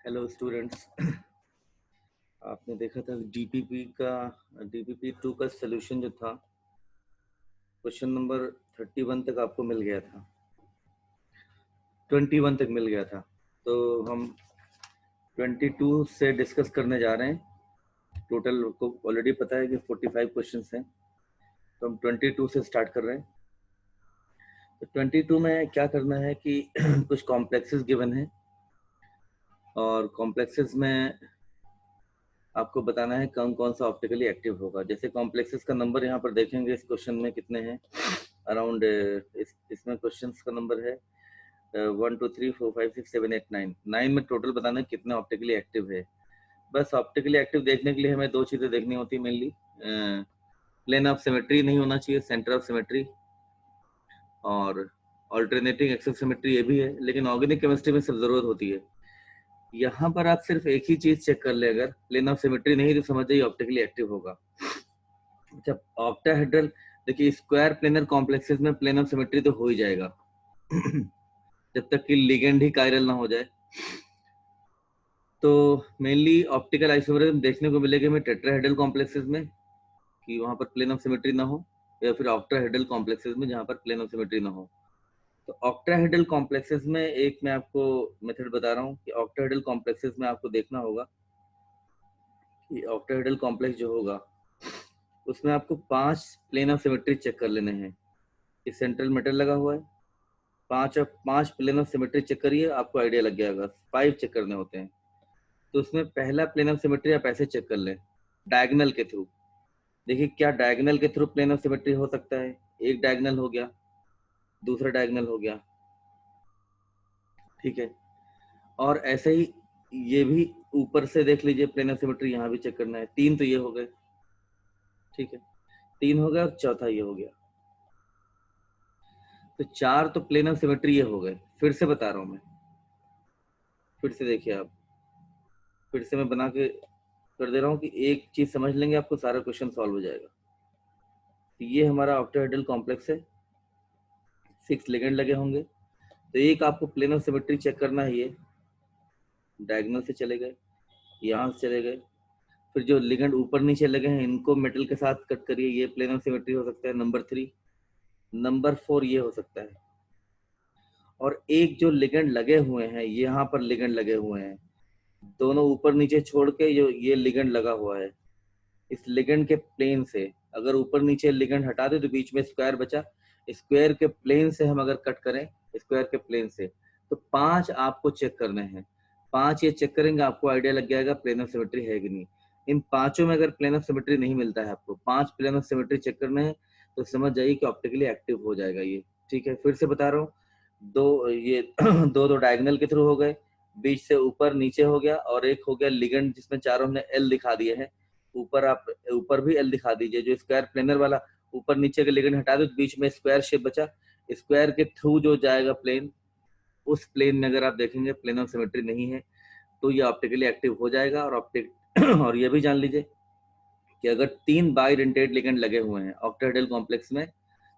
Hello students. आपने देखा था डीपीपी 2 का सलूशन जो था क्वेश्चन नंबर 31 तक आपको मिल गया था, 21 तक मिल गया था। तो हम 22 से डिस्कस करने जा रहे हैं। टोटल को ऑलरेडी पता है कि 45 क्वेश्चंस हैं, तो हम 22 से स्टार्ट कर रहे हैं। तो 22 में क्या करना है कि कुछ कॉम्प्लेक्सेस गिवन है और कॉम्प्लेक्सेस में आपको बताना है कौन कौन सा ऑप्टिकली एक्टिव होगा। जैसे कॉम्प्लेक्सेस का नंबर यहाँ पर देखेंगे इस क्वेश्चन में कितने हैं अराउंड। इसमें क्वेश्चंस का नंबर है 1 2 3 4 5 6 7 8 9 9 में टोटल बताना है कितने ऑप्टिकली एक्टिव है। बस ऑप्टिकली एक्टिव देखने के लिए हमें दो चीजें देखनी होती है मेनली। प्लेन ऑफ सिमेट्री नहीं होना चाहिए, सेंटर ऑफ सिमेट्री, और ऑल्टरनेटिंग एक्सिस सिमेट्री ये भी है, लेकिन ऑर्गेनिक केमिस्ट्री में सब जरूरत होती है। यहाँ पर आप सिर्फ एक ही चीज चेक कर ले, अगर प्लेन ऑफ सिमेट्री नहीं तो समझ जाइए ऑप्टिकली एक्टिव होगा। जब ऑक्टाहेड्रल, देखिए स्क्वायर प्लेनर कॉम्प्लेक्सेस में प्लेन ऑफ सिमेट्री तो हो ही जाएगा जब तक कि लिगेंड ही कायरल ना हो जाए। तो मेनली ऑप्टिकल आइसोमरिज्म देखने को मिलेगा हमें टेट्राहेड्रल कॉम्प्लेक्सेस में कि वहां पर प्लेन ऑफ सिमेट्री ना हो, या फिर ऑक्टाहेड्रल कॉम्प्लेक्सेस में जहां पर प्लेन ऑफ सिमेट्री ना हो। तो ऑक्टाहेड्रल कॉम्प्लेक्सेस में एक मैं आपको मेथड बता रहा हूँ कि ऑक्टाहेड्रल कॉम्प्लेक्सेस में आपको देखना होगा कि ऑक्टाहेड्रल कॉम्प्लेक्स जो होगा उसमें आपको 5 प्लेन ऑफ सिमेट्री चेक कर लेने हैं। इस सेंट्रल मेटल लगा हुआ है, 5 प्लेन ऑफ सिमेट्री चेक करिए, आपको आइडिया लग जाएगा। 5 चेक करने होते हैं। तो उसमें पहला प्लेन ऑफ सिमेट्री आप ऐसे चेक कर लें, डायगोनल के थ्रू। देखिए क्या डायगोनल के थ्रू प्लेन ऑफ सिमेट्री हो सकता है। एक डायगोनल हो गया, दूसरा डायगोनल हो गया, ठीक है। और ऐसे ही ये भी ऊपर से देख लीजिए, प्लेन ऑफ सिमेट्री यहाँ भी चेक करना है। 3 तो ये हो गए, ठीक है, 3 हो गया और चौथा ये हो गया। तो 4 तो प्लेन ऑफ सिमेट्री ये हो गए। फिर से बता रहा हूं मैं, फिर से देखिए आप, फिर से मैं बना के कर दे रहा हूँ कि एक चीज समझ लेंगे आपको सारा क्वेश्चन सॉल्व हो जाएगा। तो ये हमारा ऑक्टाहेड्रल कॉम्प्लेक्स है, 6 लिगेंड लगे होंगे। तो एक आपको प्लेन ऑफ सिमेट्री चेक करना है। ये डायगोनल से चले गए, यहाँ से चले गए, फिर जो लिगेंड ऊपर नीचे लगे हैं इनको मेटल के साथ कट करिए। ये प्लेन ऑफ सिमेट्री हो सकता है नंबर 3। नंबर 4 ये हो सकता है। और एक जो लिगेंड लगे हुए हैं, यहाँ पर लिगेंड लगे हुए हैं, दोनों ऊपर नीचे छोड़ के जो ये लिगेंड लगा हुआ है, इस लिगेंड के प्लेन से अगर ऊपर नीचे लिगेंड हटा दे तो बीच में स्क्वायर बचा। स्क्वायर के प्लेन से हम अगर कट करें, स्क्वायर के प्लेन से, तो 5 आपको चेक करने हैं। 5 ये चेक करेंगे, आपको आइडिया लग जाएगा प्लेन ऑफ सिमेट्री है कि नहीं। इन पांचों में अगर प्लेन ऑफ सिमेट्री नहीं मिलता है, आपको 5 प्लेन ऑफ सिमेट्री चेक करने हैं, तो समझ जाइए कि ऑप्टिकली एक्टिव हो जाएगा ये, ठीक है। फिर से बता रहा हूँ, दो ये दो डायगोनल के थ्रू हो गए, बीच से ऊपर नीचे हो गया, और एक हो गया लिगेंड जिसमें चारों हमने एल दिखा दिए हैं। ऊपर आप ऊपर भी एल दिखा दीजिए, जो स्क्वायर प्लेनर वाला ऊपर नीचे के लिगेंड हटा दो, बीच में स्क्वायर शेप बचा। स्क्वायर के थ्रू जो जाएगा प्लेन, उस प्लेन में अगर आप देखेंगे प्लेन ऑफ सिमेट्री नहीं है, तो ये ऑप्टिकली एक्टिव हो जाएगा। और और ये भी जान लीजिए कि अगर 3 बाइडेंटेड लिगेंड लगे हुए हैं ऑक्टाहेड्रल कॉम्प्लेक्स में,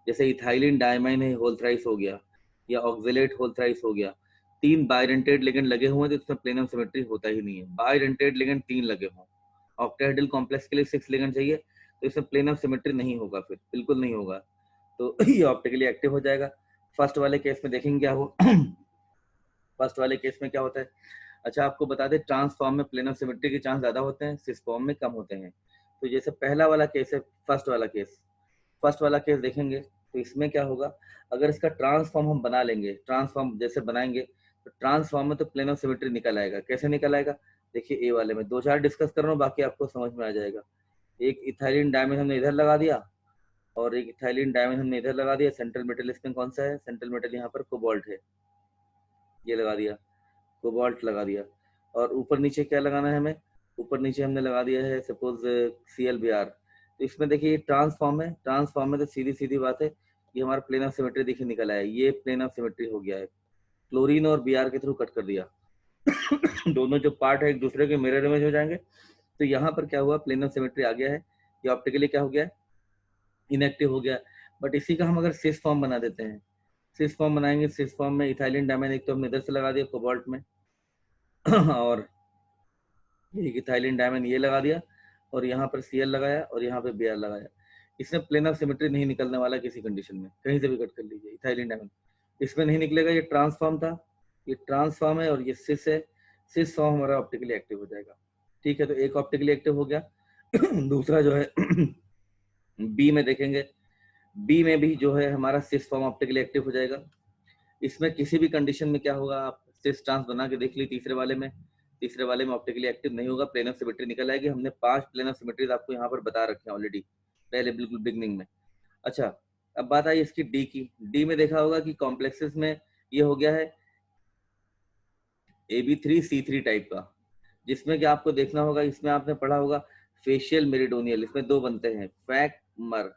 जैसे इथाइलिन डायमाइन है होल थ्राइस हो गया, या ऑक्जेलेट होल थ्राइस हो गया, 3 बाइडेंटेड लिगेंड लगे हुए हैं तो इसमें प्लेन ऑफ सिमेट्री होता ही नहीं है। बाइडेंटेड लिगेंड 3 लगे हों, ऑक्टाहेड्रल कॉम्प्लेक्स के लिए 6 लिगेंड चाहिए, तो इसमें प्लेन ऑफ सिमेट्री नहीं होगा, फिर बिल्कुल नहीं होगा। तो ये ऑप्टिकली एक्टिव हो जाएगा। फर्स्ट वाले केस में देखेंगे क्या हो फर्स्ट वाले केस में क्या होता है। अच्छा आपको बता दें, ट्रांसफॉर्म में प्लेन ऑफ सिमेट्री के चांस ज्यादा होते हैं, सिस फॉर्म में कम होते हैं। तो जैसे पहला वाला केस है, फर्स्ट वाला केस देखेंगे तो इसमें क्या होगा, अगर इसका ट्रांसफॉर्म हम बना लेंगे, ट्रांसफॉर्म जैसे बनाएंगे तो ट्रांसफॉर्म में तो प्लेन ऑफ सिमेट्री निकल आएगा। कैसे निकल आएगा, देखिए ए वाले में 2-4 डिस्कस कर रहा हूँ, बाकी आपको समझ में आ जाएगा। एक इथाइलिन डायमंड हमने इधर लगा दिया, और एक इथाइलिन डायमंड हमने इधर लगा दिया। सेंट्रल मेटल इसमें कौन सा है, सेंट्रल मेटल यहाँ पर कोबाल्ट है, ये लगा दिया, कोबाल्ट लगा दिया। और ऊपर नीचे क्या लगाना है हमें, ऊपर नीचे हमने लगा दिया है सपोज ClBr। तो इसमें देखिए ट्रांसफॉर्म है, तो सीधी सीधी बात है, ये हमारा प्लेन ऑफ सिमेट्री देखिए निकल आया, ये प्लेन ऑफ सिमेट्री हो गया है। क्लोरीन और Br के थ्रू कट कर दिया दोनों जो पार्ट है एक दूसरे के मिरर इमेज हो जाएंगे। तो यहाँ पर क्या हुआ, प्लेन ऑफ सिमेट्री आ गया है, ये ऑप्टिकली क्या हो गया, इनएक्टिव हो गया। बट इसी का हम अगर सिस फॉर्म बना देते हैं, सिस फॉर्म बनाएंगे, सिस फॉर्म में इथाइलिन डायमंड एक तो हमने इधर से लगा दिया कोबाल्ट में और एक इथाइलिन डायमंड ये लगा दिया और यहाँ पर Cl लगाया और यहाँ पे Br लगाया। इसमें प्लेन ऑफ सिमेट्री नहीं निकलने वाला किसी कंडीशन में, कहीं से भी कट कर लीजिए। इथाइलिन डायमंड इसमें नहीं निकलेगा, ये ट्रांसफॉर्म था, ये ट्रांसफॉर्म है और ये सिस है। सिस फॉर्म हमारा ऑप्टिकली एक्टिव हो जाएगा। ठीक है, तो एक ऑप्टिकली एक्टिव हो गया। दूसरा जो है बी में देखेंगे, बी में भी जो है हमारा सिस फॉर्म ऑप्टिकली एक्टिव हो जाएगा। इसमें किसी भी कंडीशन में क्या होगा, आप सिस ट्रांस बना के देख ली तीसरे वाले में ऑप्टिकली एक्टिव नहीं होगा, प्लेन ऑफ सिमेट्री निकल आएगी। हमने 5 प्लेन ऑफ सिमेट्रीज आपको यहाँ पर बता रखे हैं ऑलरेडी पहले बिल्कुल बिगनिंग में। अच्छा, अब बात आई इसकी डी की। डी में देखा होगा कि कॉम्प्लेक्सेस में ये हो गया है AB3C3 टाइप का, जिसमें कि आपको देखना होगा, इसमें आपने पढ़ा होगा फेशियल मेरिडोनियल, इसमें दो बनते हैं फैक-मर।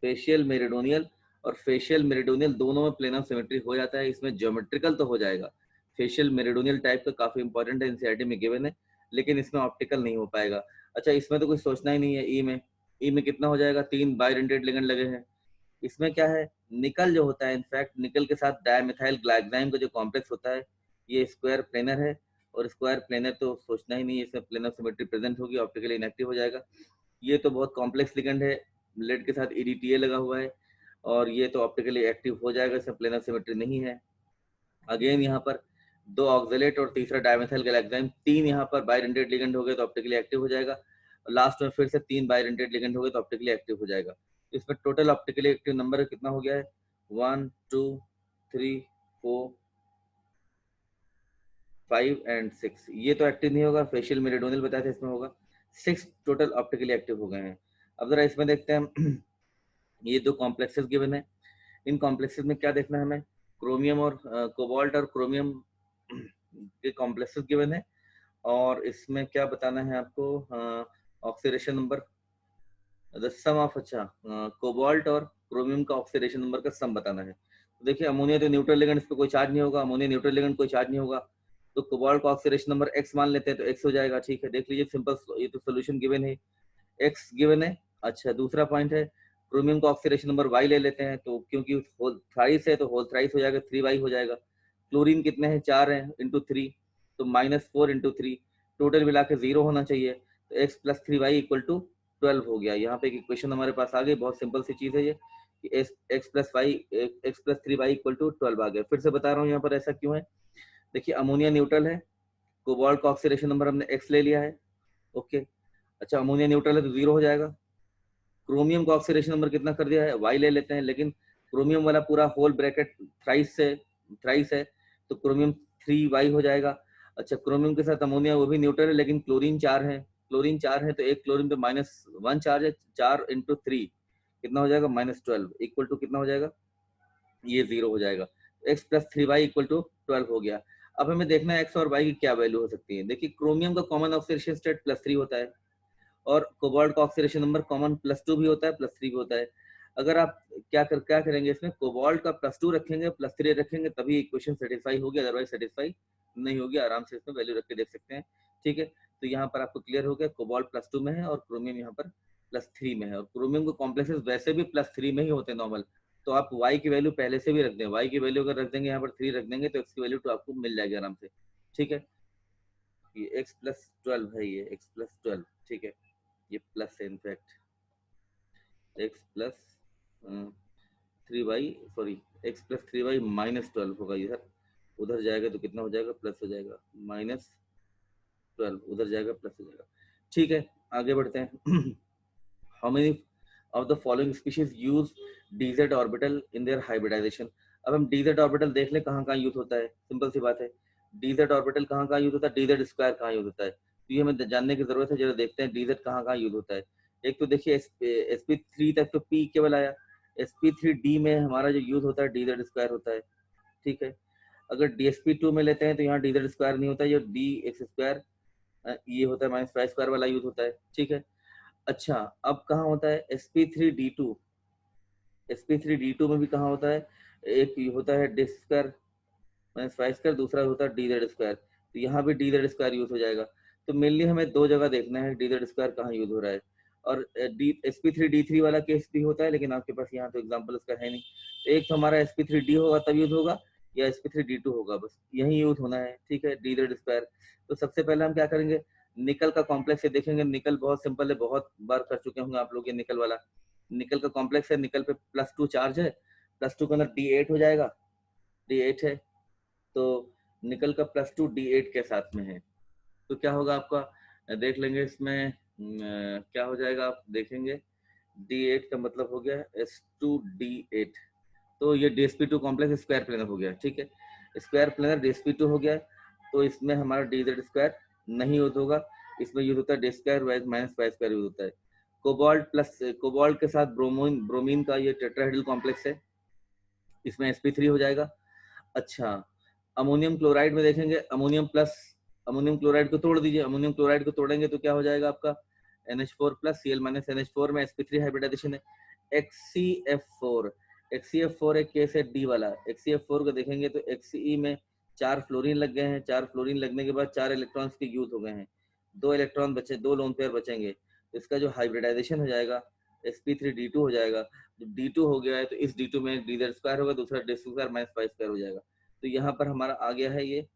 फेशियल मेरिडोनियल और फेशियल मेरिडोनियल दोनों में प्लेन ऑफ सिमेट्री हो जाता है। इसमें ज्योमेट्रिकल तो हो जाएगा, फेशियल मेरिडोनियल टाइप का काफी इंपॉर्टेंट है, एनसीईआरटी में गिवन है, लेकिन इसमें ऑप्टिकल नहीं हो पाएगा। अच्छा, इसमें तो कुछ सोचना ही नहीं है। ई में कितना हो जाएगा, 3 बाइरेंटेड लिगेंड लगे हैं। इसमें क्या है, निकल जो होता है, इनफैक्ट निकल के साथ डायमिथाइल ग्लाइकोजाइम का जो कॉम्प्लेक्स होता है, ये स्क्वायर प्लेनर है, और स्क्वायर प्लेनर तो सोचना ही नहीं है, इसमें प्लेन ऑफ सिमेट्री प्रेजेंट होगी, ऑप्टिकली इनएक्टिव हो जाएगा। ये तो बहुत कॉम्प्लेक्स लिगेंड है, लेड के साथ EDTA लगा हुआ है, और ये तो ऑप्टिकली एक्टिव हो जाएगा, इसमें प्लेन ऑफ सिमेट्री नहीं है। अगेन यहाँ पर 2 ऑक्सलेट और तीसरा डायमिथाइल ग्लाइकोजाइम, 3 यहाँ पर बाइरेंटेड लिगेंड हो गए तो ऑप्टिकली एक्टिव हो जाएगा। लास्ट में फिर से 3 बाइरेंटेड लिगेंड हो गए तो ऑप्टिकली एक्टिव हो जाएगा। इसमें टोटल ऑप्टिकली एक्टिव नंबर कितना हो गया है, 1 2 3 4 5 एंड 6। ये तो एक्टिव नहीं होगा, फेशियल मेरिडोनियल बताया था इसमें होगा। 6 टोटल ऑप्टिकली एक्टिव हो गए हैं। अब जरा इसमें देखते हैं ये 2 कॉम्प्लेक्सेस गिवन है, इन कॉम्प्लेक्सेस में क्या देखना है हमें, क्रोमियम और कोबाल्ट और क्रोमियम के कॉम्प्लेक्सेस गिवन है, और इसमें क्या बताना है आपको, oxidation number, the sum of, अच्छा कोबाल्ट और क्रोमियम का ऑक्सीडेशन नंबर का सम बताना है। तो देखिए, अमोनिया तो न्यूट्रल लिगेंड, इस पे कोई चार्ज नहीं होगा, अमोनिया न्यूट्रल लिगेंड कोई चार्ज नहीं होगा, तो कोबाल्ट का ऑक्सीडेशन नंबर x मान लेते हैं तो x हो जाएगा। ठीक है, देख लीजिए सिंपल, ये तो सोल्यूशन गिवन है, x गिवन है। अच्छा, दूसरा पॉइंट है, क्रोमियम का ऑक्सीडेशन नंबर y ले लेते हैं, तो क्योंकि होल थ्राइस है तो होल थ्राइस हो जाएगा, 3y हो जाएगा। क्लोरीन कितने हैं, 4 है, इंटू 3, तो -4 इंटू 3, टोटल मिला के 0 होना चाहिए, तो x + 3y = 12 हो गया। यहाँ पे एक इक्वेशन हमारे पास आ गई, बहुत सिंपल सी चीज है ये, कि x + 3y = 12 आ गया। फिर से बता रहा हूँ यहाँ पर ऐसा क्यों है। देखिए, अमोनिया न्यूट्रल है, कोबाल्ट का ऑक्सीडेशन नंबर हमने x ले लिया है, ओके। अच्छा, अमोनिया न्यूट्रल है तो 0 हो जाएगा। क्रोमियम का ऑक्सीडेशन नंबर कितना कर दिया है, y ले लेते हैं, लेकिन क्रोमियम वाला पूरा होल ब्रैकेट थ्राइस है, तो क्रोमियम 3y हो जाएगा। अच्छा, क्रोमियम के साथ अमोनिया वो भी न्यूट्रल है, लेकिन क्लोरीन 4 है, तो एक क्लोरीन पे -1 चार्ज है, 4 × 3 कितना हो जाएगा, -12 इक्वल टू कितना हो जाएगा, ये 0 हो जाएगा। x + 3y = 12 हो गया। अब हमें देखना है x और y की क्या वैल्यू हो सकती है। देखिए, क्रोमियम का कॉमन ऑक्सीडेशन स्टेट +3 होता है, और कोबाल्ट का ऑक्सीडेशन नंबर कॉमन +2 भी होता है, +3 भी होता है। अगर आप क्या करेंगे, इसमें कोबाल्ट का +2 रखेंगे, +3 रखेंगे, तभी इक्वेशन सेटिस्फाई होगी, अदरवाइज सेटिस्फाई नहीं होगी। आराम से इसमें वैल्यू रख के देख सकते हैं। ठीक है, तो यहाँ पर आपको क्लियर हो गया, कोबाल्ट +2 में है और क्रोमियम यहाँ पर +3 में है, और क्रोमियम के कॉम्प्लेक्सेस वैसे भी +3 में ही होते हैं नॉर्मल, तो आप y की वैल्यू पहले से भी रख दें। y की वैल्यू अगर रख देंगे यहाँ पर 3 रख देंगे, तो x की वैल्यू तो आपको मिल जाएगी आराम से। ठीक है, ये x + 12 है, ये x + 12, ठीक है, ये प्लस है in fact, x + 3y, sorry x + 3y -12 होगा ये सर, उधर जाएगा तो कितना हो जाएगा, प्लस हो जाएगा, -12 उधर जाएगा, प्लस हो जाएगा। ठीक है, आगे बढ़ते हैं। How many of the following species use DZ orbital in their hybridisation. अब हम DZ ऑर्बिटल देख लें कहाँ कहाँ यूज होता है। सिंपल सी बात है, DZ ऑर्बिटल कहाँ कहाँ यूज होता है, DZ स्क्वायर कहाँ यूज होता है, तो ये हमें जानने की जरूरत है। जरा देखते हैं DZ कहाँ कहाँ यूज होता है। एक तो देखिए sp3 तक तो p केवल आया, sp3d में हमारा जो यूज होता है DZ स्क्वायर होता है। ठीक है, अगर dsp2 में लेते हैं तो यहाँ DZ स्क्वायर नहीं होता, ये dx स्क्वायर ये होता है, -y² वाला यूज होता है। ठीक है, अच्छा अब कहाँ होता है sp3d2, sp3d2 में भी कहाँ होता है, एक होता है d स्क्वायर -y², दूसरा होता है dz स्क्वायर, तो यहाँ भी dz स्क्वायर यूज हो जाएगा। तो मेनली हमें दो जगह देखना है dz स्क्वायर कहाँ यूज हो रहा है, और sp3d3 वाला केस भी होता है, लेकिन आपके पास यहाँ तो एग्जाम्पल उसका है नहीं। तो एक तो हमारा sp3d होगा तब यूज होगा, या sp3d2 होगा, बस यही यूज होना है। ठीक है, dz स्क्वायर। तो सबसे पहले हम क्या करेंगे, निकल का कॉम्प्लेक्स है, देखेंगे निकल बहुत सिंपल है, बहुत बार कर चुके होंगे आप लोग ये निकल वाला। निकल का कॉम्प्लेक्स है, निकल पे +2 चार्ज है, +2 के अंदर D8 हो जाएगा, D8 है तो निकल का +2 D8 के साथ में है, तो क्या होगा आपका, देख लेंगे इसमें क्या हो जाएगा, आप देखेंगे D8 का मतलब हो गया S2D8, तो ये DsP2 कॉम्प्लेक्स स्क्वायर प्लेनर हो गया। ठीक है, स्क्वायर प्लेनर DsP2 हो गया, तो इसमें हमारा dz² नहीं यूज होगा, इसमें यूज होता है d² -y² यूज होता है। कोबाल्ट के साथ ब्रोमीन का ये टेट्राहेड्रल कॉम्प्लेक्स है, इसमें sp3 हो जाएगा। अच्छा, अमोनियम क्लोराइड में देखेंगे, अमोनियम क्लोराइड को तोड़ दीजिए, अमोनियम क्लोराइड को तोड़ेंगे तो क्या हो जाएगा आपका NH4+ Cl- NH4 में sp3 हाइब्रिडाइजेशन है, XCF4 एक केस है D वाला। XCF4 को देखेंगे तो XCE में 4 फ्लोरीन लग गए हैं, 4 फ्लोरीन लगने के बाद 4 इलेक्ट्रॉन्स के यूज हो गए हैं, 2 इलेक्ट्रॉन बचे, 2 लोन पेयर बचेंगे, तो इसका जो हाइब्रिडाइजेशन हो जाएगा sp3D2 हो जाएगा। जब D2 हो गया है तो इस D2 में dz² होगा, दूसरा d² -y² हो जाएगा, तो यहाँ पर हमारा आ गया है, ये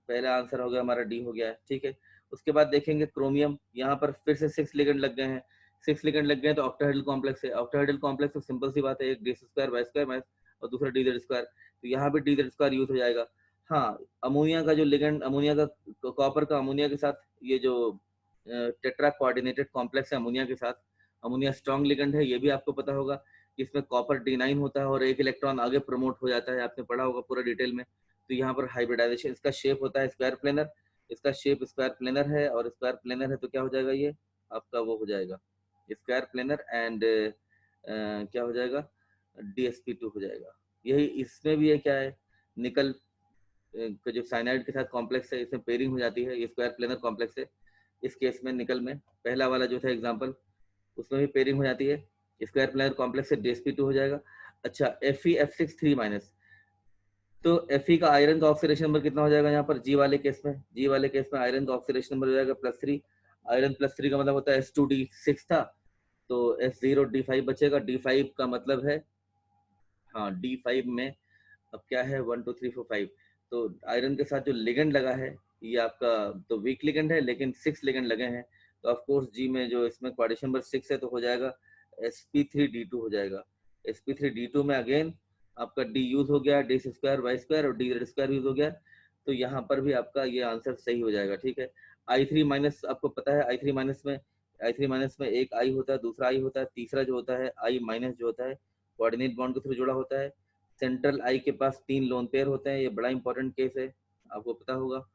पहला आंसर हो गया हमारा D हो गया है। ठीक है, उसके बाद देखेंगे क्रोमियम, यहाँ पर फिर से 6 लिगेंड लग गए हैं, 6 लिगेंड लग गए हैं तो ऑक्टाहेड्रल कॉम्प्लेक्स है, ऑक्टाहेड्रल कॉम्प्लेक्स तो सिंपल सी बात है, एक d² y² माइनस और दूसरा dz², तो यहाँ पे dz² यूज हो जाएगा। हाँ, अमोनिया का जो लिगेंड, अमोनिया का कॉपर का अमोनिया के साथ ये जो टेट्रा कोऑर्डिनेटेड कॉम्प्लेक्स है अमोनिया के साथ, अमोनिया स्ट्रॉन्ग लिगेंड है, ये भी आपको पता होगा कि इसमें कॉपर D9 होता है और एक इलेक्ट्रॉन आगे प्रमोट हो जाता है, आपने पढ़ा होगा पूरा डिटेल में। तो यहाँ पर हाइब्रिडाइजेशन, इसका शेप होता है स्क्वायर प्लेनर, इसका शेप स्क्वायर प्लेनर है, और स्क्वायर प्लेनर है तो क्या हो जाएगा, ये आपका वो हो जाएगा स्क्वायर प्लेनर एंड क्या हो जाएगा DsP2 हो जाएगा। यही इसमें भी है, क्या है, निकल का जो साइनाइड के साथ कॉम्प्लेक्स है, इसमें पेयरिंग हो जाती है, ये स्क्वायर प्लेनर कॉम्प्लेक्स है, इस केस में निकल में पहला वाला जो था एग्जाम्पल, उसमें भी पेयरिंग हो जाती है, स्क्वायर प्लेनर कॉम्प्लेक्स से DsP2 हो जाएगा। अच्छा, Fe F6 3-, तो Fe का आयरन का ऑक्सीडेशन नंबर कितना हो जाएगा यहाँ पर जी वाले केस में, जी वाले केस में आयरन का ऑक्सीडेशन नंबर हो जाएगा +3, आयरन +3 का मतलब होता है S2D6 था, तो S0D5 बचेगा, D5 का मतलब है, हाँ D5 में अब क्या है 1 2 3 4 5, तो आयरन के साथ जो लिगेंड लगा है ये आपका तो वीक लिगेंड है, लेकिन 6 लिगेंड लगे हैं, तो ऑफ कोर्स जी में जो इसमें क्वाड्रेशन नंबर 6 है तो हो जाएगा sp3D2 हो जाएगा। sp3D2 में अगेन आपका D यूज हो गया, d² y² और dz² यूज हो गया, तो यहाँ पर भी आपका ये आंसर सही हो जाएगा। ठीक है, I3- आपको पता है I3- में एक I होता है, दूसरा I होता है, तीसरा जो होता है I- जो होता है कोऑर्डिनेट बॉन्ड के थ्रू जुड़ा होता है। सेंट्रल आई के पास 3 लोन पेयर होते हैं, ये बड़ा इंपॉर्टेंट केस है, आपको पता होगा,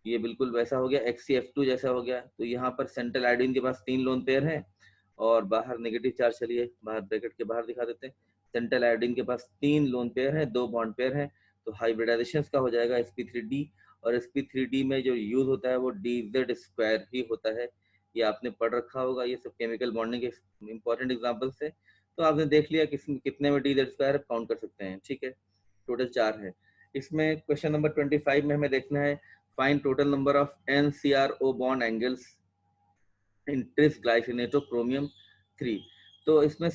ये बिल्कुल वैसा हो गया XCF2 जैसा हो गया, तो यहाँ पर सेंट्रल आयोडीन के पास 3 लोन पेयर हैं और बाहर नेगेटिव चार्ज, चलिए बाहर ब्रैकेट के बाहर दिखा देते हैं, सेंट्रल आयोडीन के पास 3 लोन पेयर हैं, 2 बॉन्ड पेयर हैं, तो हाइब्रिडाइजेशन का हो जाएगा sp3D, और sp3D में जो यूज होता है वो dz² ही होता है, ये आपने पढ़ रखा होगा, ये सब केमिकल बॉन्डिंग के इंपॉर्टेंट एग्जाम्पल्स है, तो आपने देख लिया कितने में dz² काउंट कर सकते हैं। ठीक है, टोटल 4 है। इसमें क्वेश्चन नंबर 25 में हमें देखना है find total number of NCRO bond angles in tris glycinatochromium 3, तो इसमें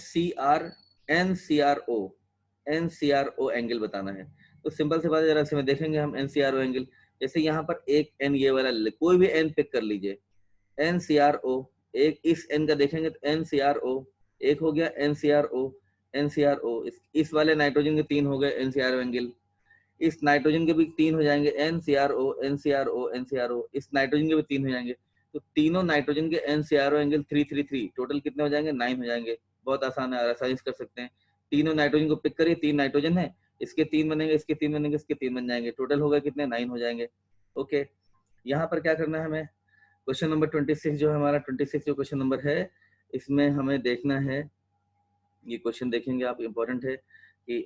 NCRO एंगल बताना है, तो सिंपल से बात जरा इसमें देखेंगे हम NCRO एंगल, जैसे यहाँ पर एक N ये वाला कोई भी N पिक कर लीजिए, NCRO एक इस N का देखेंगे तो NCRO एक हो गया, NCRO इस वाले नाइट्रोजन के 3 हो गए NCRO एंगल, इस नाइट्रोजन के भी 3 हो जाएंगे NCRO, इस नाइट्रोजन के भी 3 हो जाएंगे, तो तीनों नाइट्रोजन के NCRO एंगल 333, टोटल कितने हो जाएंगे 9 हो जाएंगे, बहुत आसान है, आसानी से कर सकते हैं, तीनों नाइट्रोजन को पिक करिए, 3 नाइट्रोजन है, इसके 3 बनेंगे, इसके 3 बनेंगे, इसके 3 बन जाएंगे, टोटल होगा कितने 9 हो जाएंगे। ओके, यहाँ पर क्या करना है हमें, क्वेश्चन नंबर 26 जो हमारा 26 जो क्वेश्चन नंबर है, इसमें हमें देखना है, ये क्वेश्चन देखेंगे आप, इंपॉर्टेंट है कि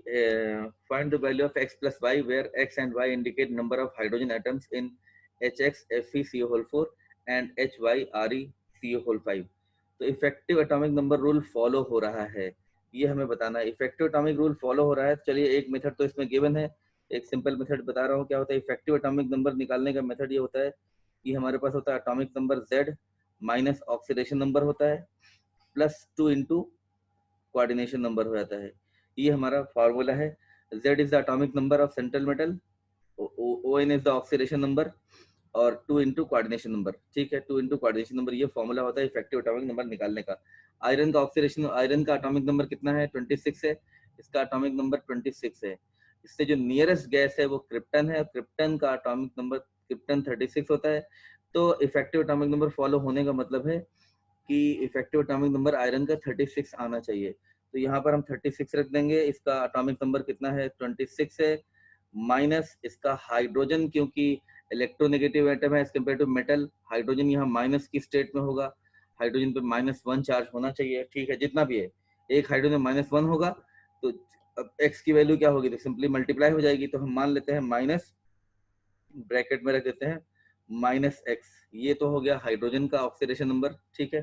find the value of x plus y where x and y indicate number of hydrogen atoms in HX FeCO4 and HYReCO5, तो effective atomic number rule follow हो रहा है, ये हमें बताना है, इफेक्टिव एटॉमिक रूल फॉलो हो रहा है। चलिए एक मेथड तो इसमें गिवन है, एक सिंपल मेथड बता रहा हूँ क्या होता है, इफेक्टिव एटॉमिक नंबर निकालने का मेथड ये होता है कि हमारे पास होता है atomic number Z minus oxidation number होता है +2 इंटू कोऑर्डिनेशन नंबर हो जाता है, ये हमारा फार्मूला है। Z is the atomic number of central metal, ON is the oxidation number, और 2 इंटू कोऑर्डिनेशन नंबर, ठीक है। 2 इंटू कोऑर्डिनेशन नंबर, ये फॉर्मूला होता है इफेक्टिव एटॉमिक नंबर निकालने का। आयरन का ऑक्सीडेशन, आयरन का एटॉमिक नंबर कितना है? 26 है, इसका एटॉमिक नंबर 26 है। इससे जो नियरेस्ट गैस है वो क्रिप्टन है, क्रिप्टन का एटॉमिक नंबर क्रिप्टन 36 होता है। तो इफेक्टिव एटॉमिक नंबर फॉलो होने का मतलब है कि इफेक्टिव एटॉमिक नंबर आयरन का 36 आना चाहिए। तो यहाँ पर हम 36 रख देंगे। इसका एटॉमिक नंबर कितना है? 26 है, माइनस इसका हाइड्रोजन, क्योंकि इलेक्ट्रोनेगेटिव एटम है as compare to metal, hydrogen यहाँ माइनस की स्टेट में होगा, हाइड्रोजन पे -1 चार्ज होना चाहिए, ठीक है। जितना भी है, एक हाइड्रोजन -1 होगा, तो अब x की वैल्यू क्या होगी? तो सिंपली मल्टीप्लाई हो जाएगी। तो हम मान लेते हैं माइनस, ब्रैकेट में रख देते हैं -x, ये तो हो गया हाइड्रोजन का ऑक्सीडेशन नंबर, ठीक है।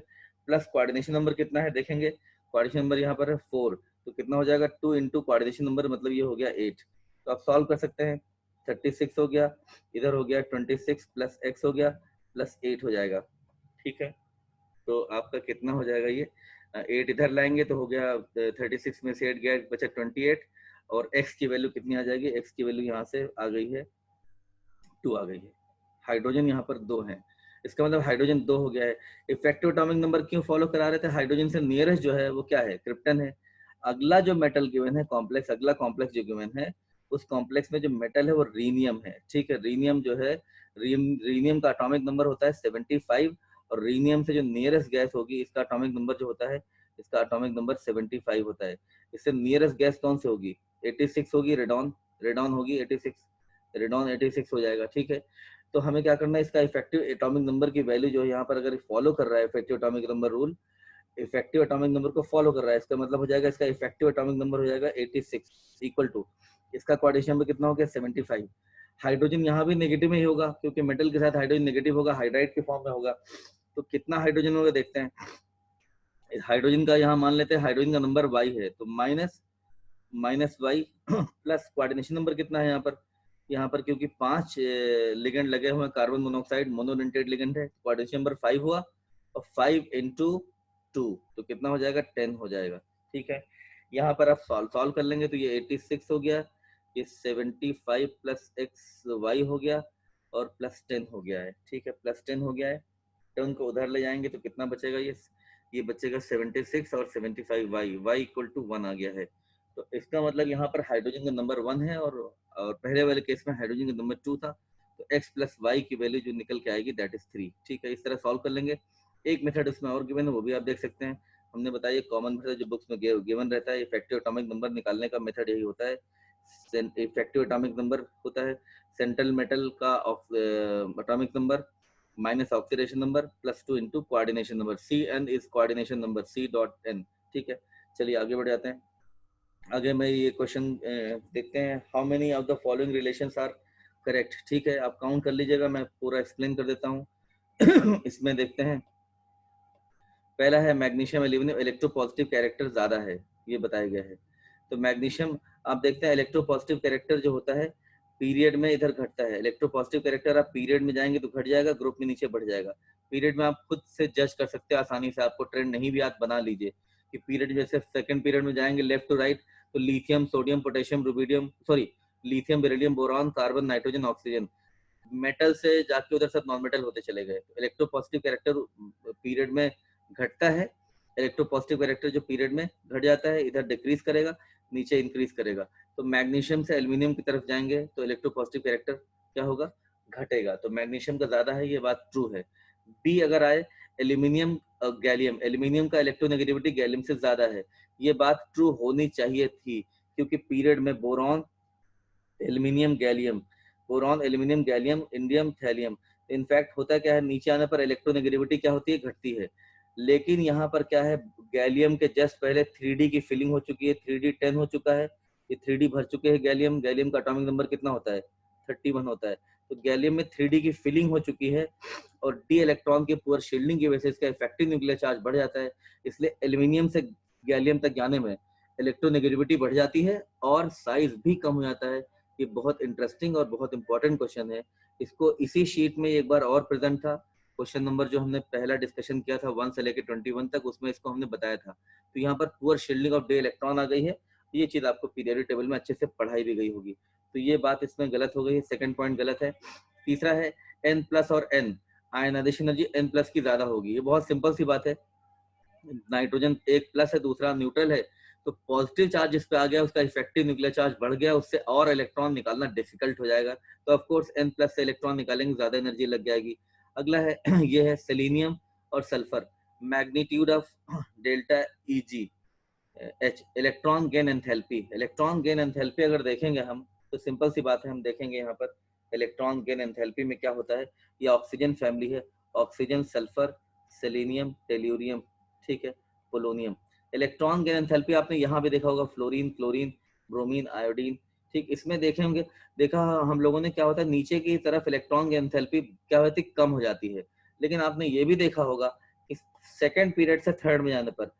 प्लस कोऑर्डिनेशन नंबर कितना है देखेंगे, कोऑर्डिनेशन नंबर यहाँ पर है 4, तो कितना हो जाएगा? 2 इंटू कोऑर्डिनेशन नंबर, मतलब ये हो गया 8। तो आप सॉल्व कर सकते हैं। 36 हो गया, इधर हो गया 26 प्लस x हो गया प्लस 8 हो जाएगा, ठीक है। तो आपका कितना हो जाएगा? ये 8 इधर लाएंगे तो हो गया 36 में से 8 गया, बचा 28, और x की वैल्यू कितनी आ जाएगी? x की वैल्यू यहाँ से आ गई है 2 आ गई है। हाइड्रोजन यहाँ पर 2 है, इसका मतलब हाइड्रोजन 2 हो गया है। इफेक्टिव एटॉमिक नंबर क्यों फॉलो करा रहे थे? हाइड्रोजन से नियरेस्ट जो है वो क्या है? क्रिप्टन है। अगला जो मेटल गिवन है कॉम्प्लेक्स, अगला कॉम्प्लेक्स जो गिवन है, उस कॉम्प्लेक्स में जो मेटल है वो रीनियम है, ठीक है। रीनियम जो है, रीनियम का एटॉमिक नंबर होता है 75, और रीनियम से जो नियरेस्ट गैस होगी इसका एटॉमिक नंबर जो होता है, इसका एटॉमिक नंबर 75 होता है। इससे नियरेस्ट गैस कौन सी होगी? 86 होगी, रेडॉन, रेडॉन होगी 86, रेडॉन 86 हो जाएगा, ठीक है। तो हमें क्या करना है? इसका इफेक्टिव एटॉमिक नंबर की वैल्यू जो है यहाँ पर अगर फॉलो कर रहा है effective atomic number rule, effective atomic number को फॉलो कर रहा है, इसका मतलब हो जाएगा इसका इफेक्टिव एटॉमिक नंबर हो जाएगा 86 इक्वल टू इसका कोऑर्डिनेशन नंबर कितना हो गया? 75। हाइड्रोजन यहाँ भी नेगेटिव में ही होगा, क्योंकि मेटल के साथ हाइड्रोजन नेगेटिव होगा, हाइड्राइड के फॉर्म में होगा। तो कितना हाइड्रोजन होगा देखते हैं। हाइड्रोजन का यहाँ मान लेते हैं हाइड्रोजन का नंबर y है, तो minus y plus coordination number कितना है यहाँ पर क्योंकि 5 लिगेंड लगे हुए हैं, कार्बन मोनोऑक्साइड मोनोडेंटेड लिगेंड है, कोऑर्डिनेशन नंबर 5 हुआ, और 5 इंटू 2 तो कितना हो जाएगा? 10 हो जाएगा, ठीक है। यहाँ पर आप सॉल्व कर लेंगे तो ये 86 हो गया, ये 75 प्लस एक्स वाई हो गया, और प्लस 10 हो गया है, ठीक है। प्लस 10 हो गया है, 10 को उधर ले जाएंगे तो कितना बचेगा? ये बचेगा 76 और 75 वाई इक्वल टू 1 आ गया है। तो इसका मतलब यहाँ पर हाइड्रोजन का नंबर 1 है, और पहले वाले केस में हाइड्रोजन का नंबर 2 था। तो x प्लस वाई की वैल्यू जो निकल के आएगी दैट इज 3, ठीक है। इस तरह सॉल्व कर लेंगे। एक मेथड इसमें और गिवन है, वो भी आप देख सकते हैं। हमने बताया कॉमन मेथड जो बुक्स में गिवन रहता है, इफेक्टिव एटॉमिक नंबर निकालने का मेथड यही होता है। इफेक्टिव एटॉमिक नंबर होता है सेंट्रल मेटल का atomic number minus oxidation number plus 2 into coordination number, CN is coordination number, C.N, ठीक है। चलिए आगे बढ़ जाते हैं। आगे मैं ये क्वेश्चन देखते हैं, how many of the following relations are correct, ठीक है। आप काउंट कर लीजिएगा, मैं पूरा एक्सप्लेन कर देता हूँ। इसमें देखते हैं, पहला है मैग्नीशियम एल्यूमिनियम इलेक्ट्रोपॉजिटिव कैरेक्टर ज्यादा है, ये बताया गया है। तो मैग्नीशियम आप देखते हैं इलेक्ट्रोपॉजिटिव कैरेक्टर जो होता है पीरियड में इधर घटता है। इलेक्ट्रोपॉजिटिव कैरेक्टर आप पीरियड में जाएंगे तो घट जाएगा, ग्रुप में नीचे बढ़ जाएगा। पीरियड में आप खुद से जज कर सकते हैं आसानी से, आपको ट्रेंड नहीं भी याद बना लीजिए कि पीरियड जैसे सेकंड पीरियड में जाएंगे लेफ्ट टू राइट, तो lithium sodium potassium rubidium lithium beryllium boron carbon nitrogen oxygen, metal से जाके उधर सब नॉन मेटल होते चले गए। तो इलेक्ट्रोपॉजिटिव कैरेक्टर पीरियड में घटता है, इलेक्ट्रोपॉजिटिव कैरेक्टर जो पीरियड में घट जाता है इधर डिक्रीज करेगा, नीचे इंक्रीज करेगा। तो मैग्नीशियम से एल्यूमिनियम की तरफ जाएंगे तो इलेक्ट्रोपॉजिटिव कैरेक्टर क्या होगा? घटेगा। तो मैग्नीशियम का ज्यादा है, ये बात ट्रू है। बी अगर आए एल्यूमिनियम गैलियम, एल्यूमिनियम का इलेक्ट्रोनेगेटिविटी गैलियम से ज्यादा है, ये बात ट्रू होनी चाहिए थी, क्योंकि पीरियड में boron aluminium gallium, boron aluminium gallium indium thallium, in fact होता क्या है नीचे आने पर इलेक्ट्रोनेगेटिविटी क्या होती है? घटती है। लेकिन यहाँ पर क्या है, गैलियम के जस्ट पहले 3D की फिलिंग हो चुकी है, 3D 10 हो चुका है, ये 3D भर चुके हैं गैलियम, गैलियम का एटॉमिक नंबर कितना होता है? 31 होता है। तो गैलियम में 3D की फिलिंग हो चुकी है, और डी इलेक्ट्रॉन की पुअर शील्डिंग की वजह से इसका इफेक्टिव न्यूक्लियर चार्ज बढ़ जाता है, इसलिए एल्यूमिनियम से गैलियम तक जाने में इलेक्ट्रोनेगेटिविटी बढ़ जाती है और साइज भी कम हो जाता है। ये बहुत इंटरेस्टिंग और बहुत इंपॉर्टेंट क्वेश्चन है। इसको इसी शीट में एक बार और प्रेजेंट था, क्वेश्चन नंबर जो हमने पहला डिस्कशन किया था 1 से लेकर 21 तक, उसमें इसको हमने बताया था। तो यहाँ पर poor shielding of the electron आ गई है, ये चीज आपको पीरियोडिक टेबल में अच्छे से पढ़ाई भी गई होगी। तो ये बात इसमें गलत हो गई है, सेकंड पॉइंट गलत है। तीसरा है N प्लस और N, ionisation energy N plus की ज्यादा होगी। ये बहुत सिंपल सी बात है, नाइट्रोजन एक प्लस है, दूसरा न्यूट्रल है, तो पॉजिटिव चार्ज जिस पे आ गया उसका इफेक्टिव न्यूक्लियर चार्ज बढ़ गया, उससे और इलेक्ट्रॉन निकालना डिफिकल्ट हो जाएगा, तो ऑफ कोर्स N प्लस से इलेक्ट्रॉन निकालेंगे, ज्यादा एनर्जी लग जाएगी। अगला है ये है सेलेनियम और sulphur, magnitude of delta Eg H, electron gain enthalpy. Electron gain enthalpy अगर देखेंगे हम तो सिंपल सी बात है, हम देखेंगे यहाँ पर इलेक्ट्रॉन गेन एंथैल्पी में क्या होता है। ये ऑक्सीजन फैमिली है, ऑक्सीजन, सल्फर, सेलेनियम, टेल्यूरियम, ठीक है, पोलोनियम। इलेक्ट्रॉन गेन एंथैल्पी आपने यहाँ भी देखा होगा, फ्लोरीन, क्लोरीन, ब्रोमीन, आयोडीन, ठीक। इसमें देखेंगे, देखा हम लोगों ने क्या होता है, नीचे की तरफ इलेक्ट्रॉन गेन एंथैल्पी क्या होती है, कम हो जाती है। लेकिन आपने ये भी देखा होगा कि सेकेंड पीरियड से थर्ड में जाने पर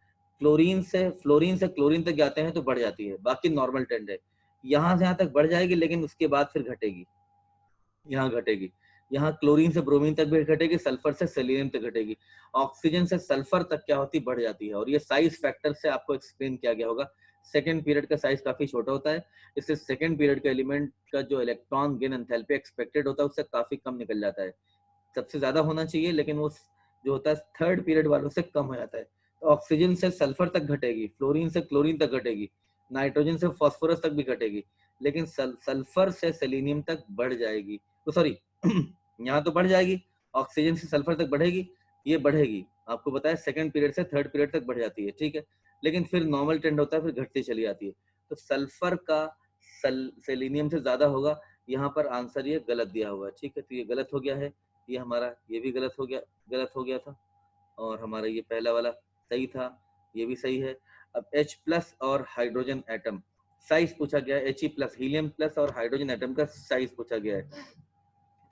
फ्लोरीन से क्लोरीन तक जाते हैं तो बढ़ जाती है, बाकी नॉर्मल ट्रेंड है। यहाँ से यहाँ तक बढ़ जाएगी, लेकिन उसके बाद फिर घटेगी, यहाँ घटेगी, यहाँ क्लोरीन से ब्रोमीन तक भी घटेगी, सल्फर से सेलेनियम तक घटेगी, ऑक्सीजन से सल्फर तक क्या होती, बढ़ जाती है। और ये साइज फैक्टर से आपको एक्सप्लेन किया गया होगा, सेकेंड पीरियड का साइज काफी छोटा होता है, इससे सेकेंड पीरियड के एलिमेंट का जो इलेक्ट्रॉन गेन एंथैल्पी एक्सपेक्टेड होता है उससे काफी कम निकल जाता है। सबसे ज्यादा होना चाहिए, लेकिन वो जो होता है थर्ड पीरियड वालों से कम हो जाता है। तो ऑक्सीजन से सल्फर तक घटेगी, फ्लोरीन से क्लोरीन तक घटेगी, नाइट्रोजन से फास्फोरस तक भी घटेगी, लेकिन सल्फर से सेलेनियम तक बढ़ जाएगी। तो सॉरी यहाँ तो बढ़ जाएगी, ऑक्सीजन से सल्फर तक बढ़ेगी, ये बढ़ेगी, आपको बताया सेकंड पीरियड से थर्ड पीरियड तक बढ़ जाती है, ठीक है। लेकिन फिर नॉर्मल ट्रेंड होता है, फिर घटती चली जाती है। तो सल्फर का सेलेनियम से ज्यादा होगा, यहाँ पर आंसर ये गलत दिया हुआ है, ठीक है। तो ये गलत हो गया है, ये हमारा ये भी गलत हो गया था, और हमारा ये पहला वाला सही था, ये भी सही है। अब H प्लस और हाइड्रोजन एटम साइज पूछा गया है, He प्लस, हीलियम प्लस और हाइड्रोजन एटम का साइज पूछा गया है।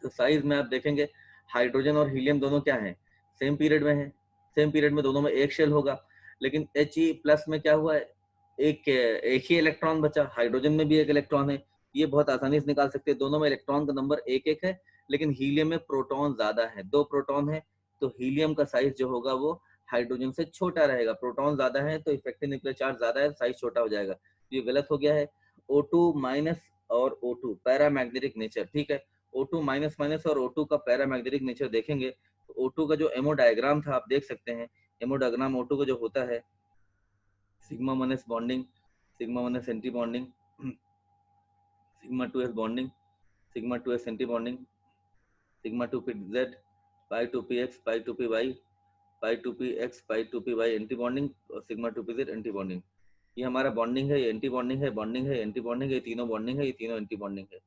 तो साइज में आप देखेंगे हाइड्रोजन और हीलियम दोनों क्या हैं, सेम पीरियड में है, सेम पीरियड में दोनों में एक शेल होगा। लेकिन He प्लस में क्या हुआ है, एक ही इलेक्ट्रॉन बचा, हाइड्रोजन में भी एक इलेक्ट्रॉन है, ये बहुत आसानी से निकाल सकते हैं, दोनों में इलेक्ट्रॉन का नंबर एक एक है, लेकिन हीलियम में प्रोटॉन ज्यादा है, 2 प्रोटॉन है, तो हीलियम का साइज जो होगा वो हाइड्रोजन से छोटा रहेगा, प्रोटॉन ज्यादा है तो इफेक्टिव न्यूक्लियर चार्ज ज्यादा है, साइज छोटा हो जाएगा। ये गलत हो गया है। O2 माइनस और O2 पैरामैग्नेटिक नेचर, ठीक है, O2 माइनस माइनस और O2 का पैरामैग्नेटिक नेचर देखेंगे तो O2 का जो एमो डायग्राम था आप देख सकते हैं, एमो डायग्राम O2 का जो होता है, sigma 1s bonding, sigma 1s anti bonding, sigma 2s bonding, sigma 2s anti bonding, sigma 2p z, पाई 2px, पाई 2py, पाई 2px, पाई 2py एंटी बॉन्डिंग, और सिग्मा 2pz एंटी बॉन्डिंग। ये हमारा बॉन्डिंग है, ये anti bonding है, बॉन्डिंग है, anti bonding है, ये तीनों बॉन्डिंग है, ये तीनों एंटी बॉन्डिंग है।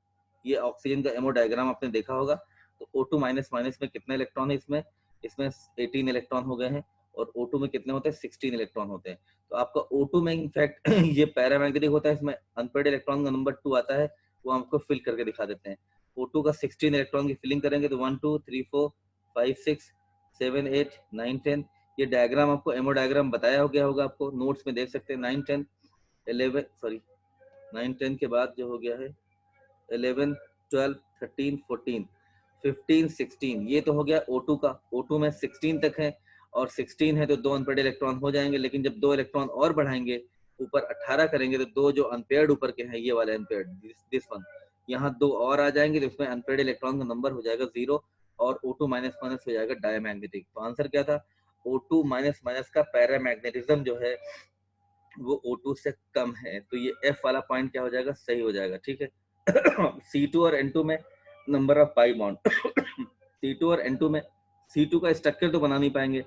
ये ऑक्सीजन का एमो डायग्राम आपने देखा होगा। तो O2 माइनस माइनस में कितने इलेक्ट्रॉन है, इसमें 18 इलेक्ट्रॉन हो गए हैं, और O2 में कितने होते हैं, 16 इलेक्ट्रॉन होते हैं। तो आपका O2 में इनफैक्ट ये पैरामैग्नेटिक होता है, इसमें अनपेयर्ड इलेक्ट्रॉन का नंबर 2 आता है, वो हमको फिल करके दिखा देते हैं। O2 का 16 इलेक्ट्रॉन की फिलिंग करेंगे तो 1 2 3 4 5 6 7 8 9 10। ये डायग्राम आपको एमो डायग्राम बताया हो गया होगा, आपको नोट्स में देख सकते हैं। 9 10 11 सॉरी 9 10 के बाद जो हो गया है 11 12 13 14 15 16, ये तो हो गया O2 का। O2 में 16 तक है, और 16 है तो 2 अनपेयर्ड इलेक्ट्रॉन हो जाएंगे, लेकिन जब 2 इलेक्ट्रॉन और बढ़ाएंगे, ऊपर 18 करेंगे, तो 2 जो अनपेयर्ड ऊपर के हैं, ये वाले अनपेयर्ड, दिस वन, यहाँ 2 और आ जाएंगे, तो इसमें अनपेयर्ड इलेक्ट्रॉन का नंबर हो जाएगा 0, और O2 माइनस माइनस हो जाएगा डायमैग्नेटिक। तो आंसर क्या था, O2 माइनस माइनस का पैरामैग्नेटिज्म जो है वो O2 से कम है, तो ये F वाला पॉइंट क्या हो जाएगा, सही हो जाएगा, ठीक है। C2 और N2 में number of pi bond C2 और N2 में, C2 का स्ट्रक्चर तो बना नहीं पाएंगे,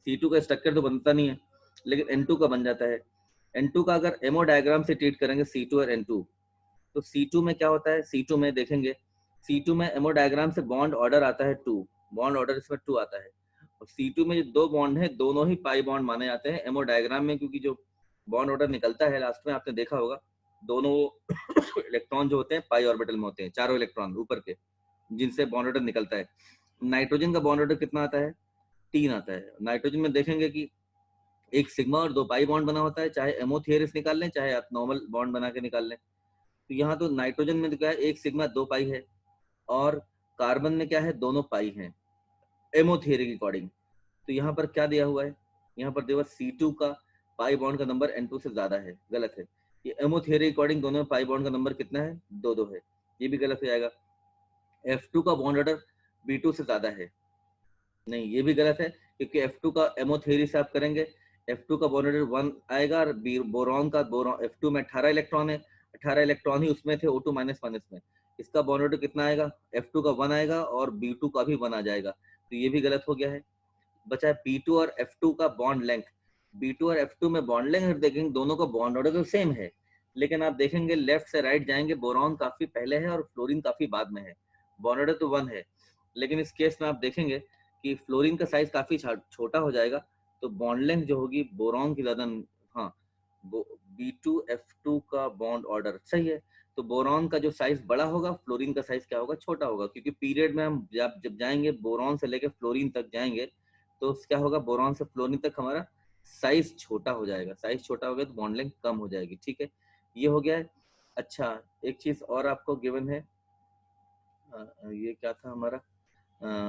C2 का स्ट्रक्चर तो बनता नहीं है, लेकिन N2 का बन जाता है। N2 का अगर एमो डायग्राम से ट्रीट करेंगे C2 और N2, तो C2 में क्या होता है, C2 में देखेंगे, C2 में एमो डायग्राम से बॉन्ड ऑर्डर आता है 2, बॉन्ड ऑर्डर इसमें 2 आता है, और C2 में जो 2 बॉन्ड है दोनों ही पाई बॉन्ड माने जाते हैं एमो डायग्राम में, क्योंकि जो बॉन्ड ऑर्डर निकलता है लास्ट में, आपने देखा होगा, दोनों इलेक्ट्रॉन जो होते हैं पाई ऑर्बिटल में होते हैं, चारों इलेक्ट्रॉन ऊपर के, जिनसे बॉन्ड ऑर्डर निकलता है। नाइट्रोजन का बॉन्ड ऑर्डर कितना आता है, 3 आता है। नाइट्रोजन में देखेंगे कि एक सिग्मा और 2 पाई बॉन्ड बना होता है, चाहे एमओ थियरिस निकाल लें, चाहे आप नॉर्मल बॉन्ड बना के निकाल लें। तो यहाँ तो नाइट्रोजन में क्या है, एक सिग्मा 2 पाई है, और कार्बन में क्या है, दोनों पाई हैं एमओ थियरी के अकॉर्डिंग। तो यहाँ पर क्या दिया हुआ है, यहाँ पर दिया हुआ C2 का पाई बॉन्ड का नंबर N2 से ज्यादा है, गलत है। ये एमओ थियरी के अकॉर्डिंग दोनों में पाई बॉन्ड का नंबर कितना है, 2 2 है, ये भी गलत हो जाएगा। F2 का बॉन्ड ऑर्डर B2 से ज्यादा है, नहीं ये भी गलत है, क्योंकि F2 का एमओ थ्योरी से आप करेंगे F2 का बॉन्ड ऑर्डर 1 आएगा और बोरॉन का F2 में 18 इलेक्ट्रॉन है, 18 इलेक्ट्रॉन ही उसमें थे O2 माइनस माइनस में, इसका बॉन्ड ऑर्डर कितना आएगा, F2 का 1 आएगा और B2 का भी 1 आ जाएगा, तो ये भी गलत हो गया है। बचा है B2 और F2 का बॉन्ड लेंथ, B2 और F2 में बॉन्ड लेंथ देखेंगे दोनों का बॉन्ड ऑर्डर तो सेम है, लेकिन आप देखेंगे लेफ्ट से राइट जाएंगे बोरॉन काफी पहले है और फ्लोरीन काफी बाद में है, बॉन्ड ऑर्डर तो 1 है, लेकिन इस केस में आप देखेंगे कि फ्लोरीन का साइज काफी छोटा हो जाएगा, तो बॉन्ड लेंथ जो होगी बोरॉन की ज्यादा, हाँ B2F2 का बॉन्ड ऑर्डर सही है, तो बोरॉन का जो साइज बड़ा होगा फ्लोरीन का साइज क्या होगा, छोटा होगा, क्योंकि पीरियड में हम जब जाएंगे बोरॉन से लेकर फ्लोरीन तक जाएंगे तो क्या होगा, बोरॉन से फ्लोरीन तक हमारा साइज छोटा हो जाएगा, साइज छोटा हो गया तो बॉन्ड लेंथ कम हो जाएगी, ठीक है, ये हो गया है। अच्छा एक चीज और आपको गिवन है, ये क्या था हमारा,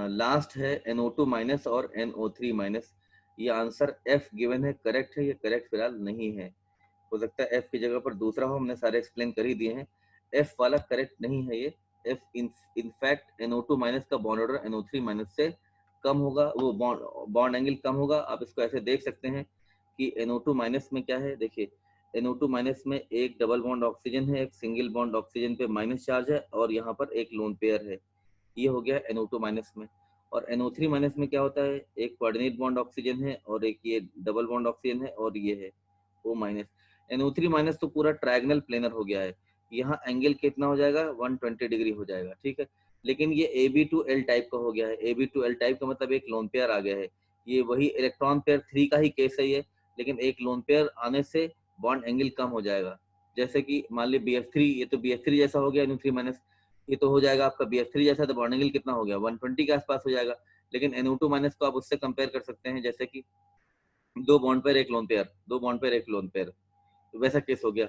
लास्ट है NO2 माइनस और NO3 माइनस, ये आंसर F गिवन है, करेक्ट है, ये करेक्ट फिलहाल नहीं है, हो सकता है F की जगह पर दूसरा हो, हमने सारे एक्सप्लेन कर ही दिए हैं, F वाला करेक्ट नहीं है ये, F इनफैक्ट NO2 माइनस का बॉन्ड ऑर्डर NO3 माइनस से कम होगा, वो बॉन्ड एंगल कम होगा, आप इसको ऐसे देख सकते हैं कि NO2 माइनस में क्या है, देखिए NO2 माइनस में एक डबल बॉन्ड ऑक्सीजन है, एक सिंगल बॉन्ड ऑक्सीजन पे माइनस चार्ज है और यहाँ पर एक लोन पेयर है, ये हो गया NO2 माइनस में। और NO3 माइनस में क्या होता है, एक कोऑर्डिनेट बॉन्ड ऑक्सीजन है और एक ये डबल बॉन्ड ऑक्सीजन है और ये है O माइनस। NO3 माइनस तो पूरा ट्रायंगल प्लेनर हो गया है, यहाँ एंगल कितना हो जाएगा 120 डिग्री हो जाएगा, ठीक है, लेकिन ये AB2L टाइप का हो गया है, AB2L टाइप का मतलब एक लोन पेयर आ गया है, ये वही इलेक्ट्रॉन पेयर 3 का ही केस है ये, लेकिन एक लोन पेयर आने से बॉन्ड एंगल कम हो जाएगा, जैसे कि मान ली BF3, ये तो BF3 जैसा हो गया NO3 माइनस, ये तो हो जाएगा आपका BF3 जैसा, तो बॉन्ड एंगल कितना हो गया 120 के आसपास हो जाएगा, लेकिन NO2 माइनस को आप उससे कंपेयर कर सकते हैं, जैसे कि 2 bond pair 1 lone pair, 2 bond pair 1 lone pair, तो वैसा केस हो गया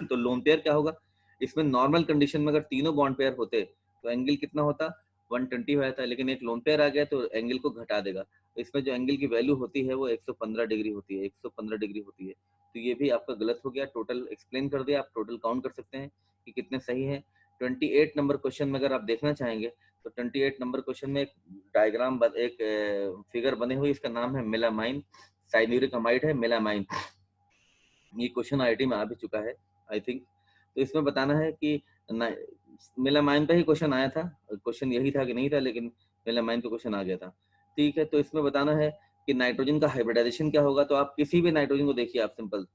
तो लोन पेयर क्या होगा, इसमें नॉर्मल कंडीशन में अगर तीनों बॉन्ड पेयर होते तो एंगल कितना होता 120 हो जाता है, लेकिन एक लोन पेयर आ गया तो एंगल को घटा देगा, तो इसमें जो एंगल की वैल्यू होती है वो 115 डिग्री होती है, 115 डिग्री होती है, तो ये भी आपका गलत हो गया, टोटल एक्सप्लेन कर दिया, आप टोटल काउंट कर सकते हैं कि कितने सही है। 28 नंबर क्वेश्चन में अगर आप देखना चाहेंगे तो 28 नंबर क्वेश्चन में एक डायग्राम एक फिगर बने हुई, इसका नाम है मेलामाइन, साइन्यूरिक अमाइड है मेलामाइन, ये क्वेश्चन आईआईटी में आ भी चुका है आई थिंक, तो इसमें बताना है कि मेलामाइन पे ही क्वेश्चन आया था, क्वेश्चन यही था कि नहीं था, लेकिन मेलामाइन पे क्वेश्चन आ गया था, ठीक है, तो इसमें बताना है कि नाइट्रोजन का हाइब्रिडाइजेशन क्या होगा, तो आप किसी भी नाइट्रोजन को देखिए, आप सिंपल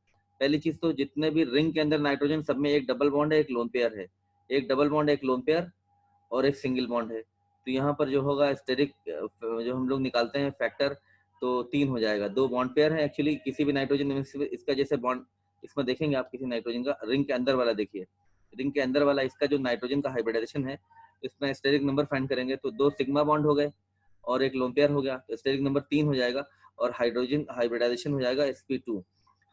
पहली चीज तो जितने भी रिंग के अंदर नाइट्रोजन सब में एक डबल बॉन्ड है, एक लोन पेयर है, एक डबल बॉन्ड एक लोन पेयर और एक सिंगल बॉन्ड है, तो यहाँ पर जो होगा स्टेरिक जो हम लोग निकालते हैं फैक्टर, तो 3 हो जाएगा, 2 बॉन्ड पेयर है एक्चुअली किसी भी नाइट्रोजन में, इसका जैसे बॉन्ड इसमें देखेंगे आप किसी नाइट्रोजन का रिंग के अंदर वाला देखिए, रिंग के अंदर वाला इसका जो नाइट्रोजन का हाइब्रिडाइजेशन है, इसमें स्टेरिक नंबर फाइंड करेंगे तो 2 सिग्मा बॉन्ड हो गए और एक लोन पेयर हो गया, तो स्टेरिक नंबर 3 हो जाएगा और हाइड्रोजन हाइब्रिडाइजेशन हो जाएगा sp2।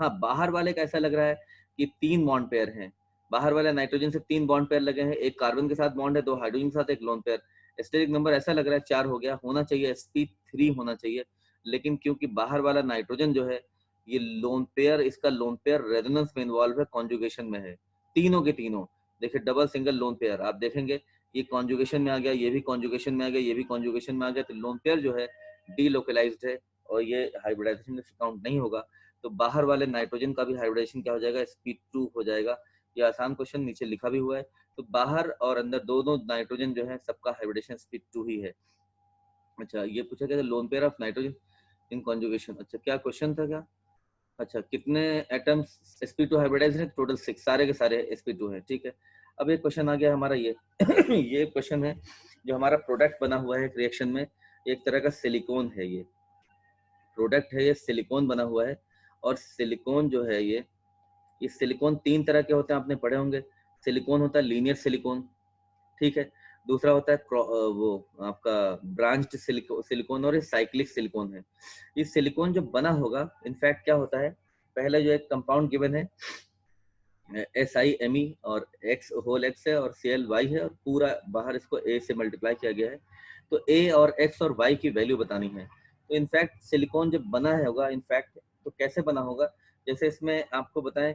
हाँ बाहर वाले का ऐसा लग रहा है कि 3 बॉन्ड पेयर हैं, बाहर वाले नाइट्रोजन से 3 बॉन्ड पेयर लगे हैं, एक कार्बन के साथ बॉन्ड है, 2 हाइड्रोजन के साथ एक लोन पेयर, स्टेरिक नंबर ऐसा लग रहा है 4 हो गया, होना चाहिए sp3 होना चाहिए, लेकिन क्योंकि बाहर वाला नाइट्रोजन जो है ये लोन पेयर, इसका लोन पेयर रेजोनेंस में इन्वॉल्व है, कॉन्जुगेशन में है, तीनों के तीनों देखिए डबल सिंगल लोन पेयर, आप देखेंगे ये कॉन्जुगेशन में आ गया, ये भी कॉन्जुगेशन में आ गया, ये भी कॉन्जुगेशन में आ गया, तो लोन पेयर जो है डीलोकलाइज्ड है और ये हाइब्रिडाइजेशन में काउंट नहीं होगा, तो बाहर वाले नाइट्रोजन का भी हाइब्रिडाइजेशन क्या हो जाएगा sp2 हो जाएगा, ये आसान क्वेश्चन नीचे लिखा भी हुआ है, तो बाहर और अंदर दोनों नाइट्रोजन जो है सबका हाइब्रिडेशन sp2 ही है। अच्छा ये पूछा गया lone pair of nitrogen in conjugation, अच्छा क्या क्वेश्चन था क्या, अच्छा कितने एटम्स sp2 हाइब्रिडाइज है, टोटल 6, सारे के सारे sp2 है, ठीक है। अब एक क्वेश्चन आ गया हमारा ये ये क्वेश्चन है जो हमारा प्रोडक्ट बना हुआ है रिएक्शन में, एक तरह का सिलिकॉन है, ये प्रोडक्ट है, ये सिलिकॉन बना हुआ है, और सिलिकॉन जो है ये सिलिकॉन 3 तरह के होते हैं, आपने पढ़े होंगे, सिलिकॉन होता है लीनियर सिलिकॉन, ठीक है, दूसरा होता है वो आपका ब्रांच्ड सिलिकॉन और ये साइक्लिक सिलिकॉन है। ये सिलिकॉन जो बना होगा इनफैक्ट क्या होता है, पहले जो एक कंपाउंड गिवन है SiMe और X होल X है और Cl है और पूरा बाहर इसको A से मल्टीप्लाई किया गया है, तो A और X और Y की वैल्यू बतानी है, तो इनफैक्ट सिलिकॉन जब बना है होगा इनफैक्ट तो कैसे बना होगा, जैसे इसमें आपको बताएं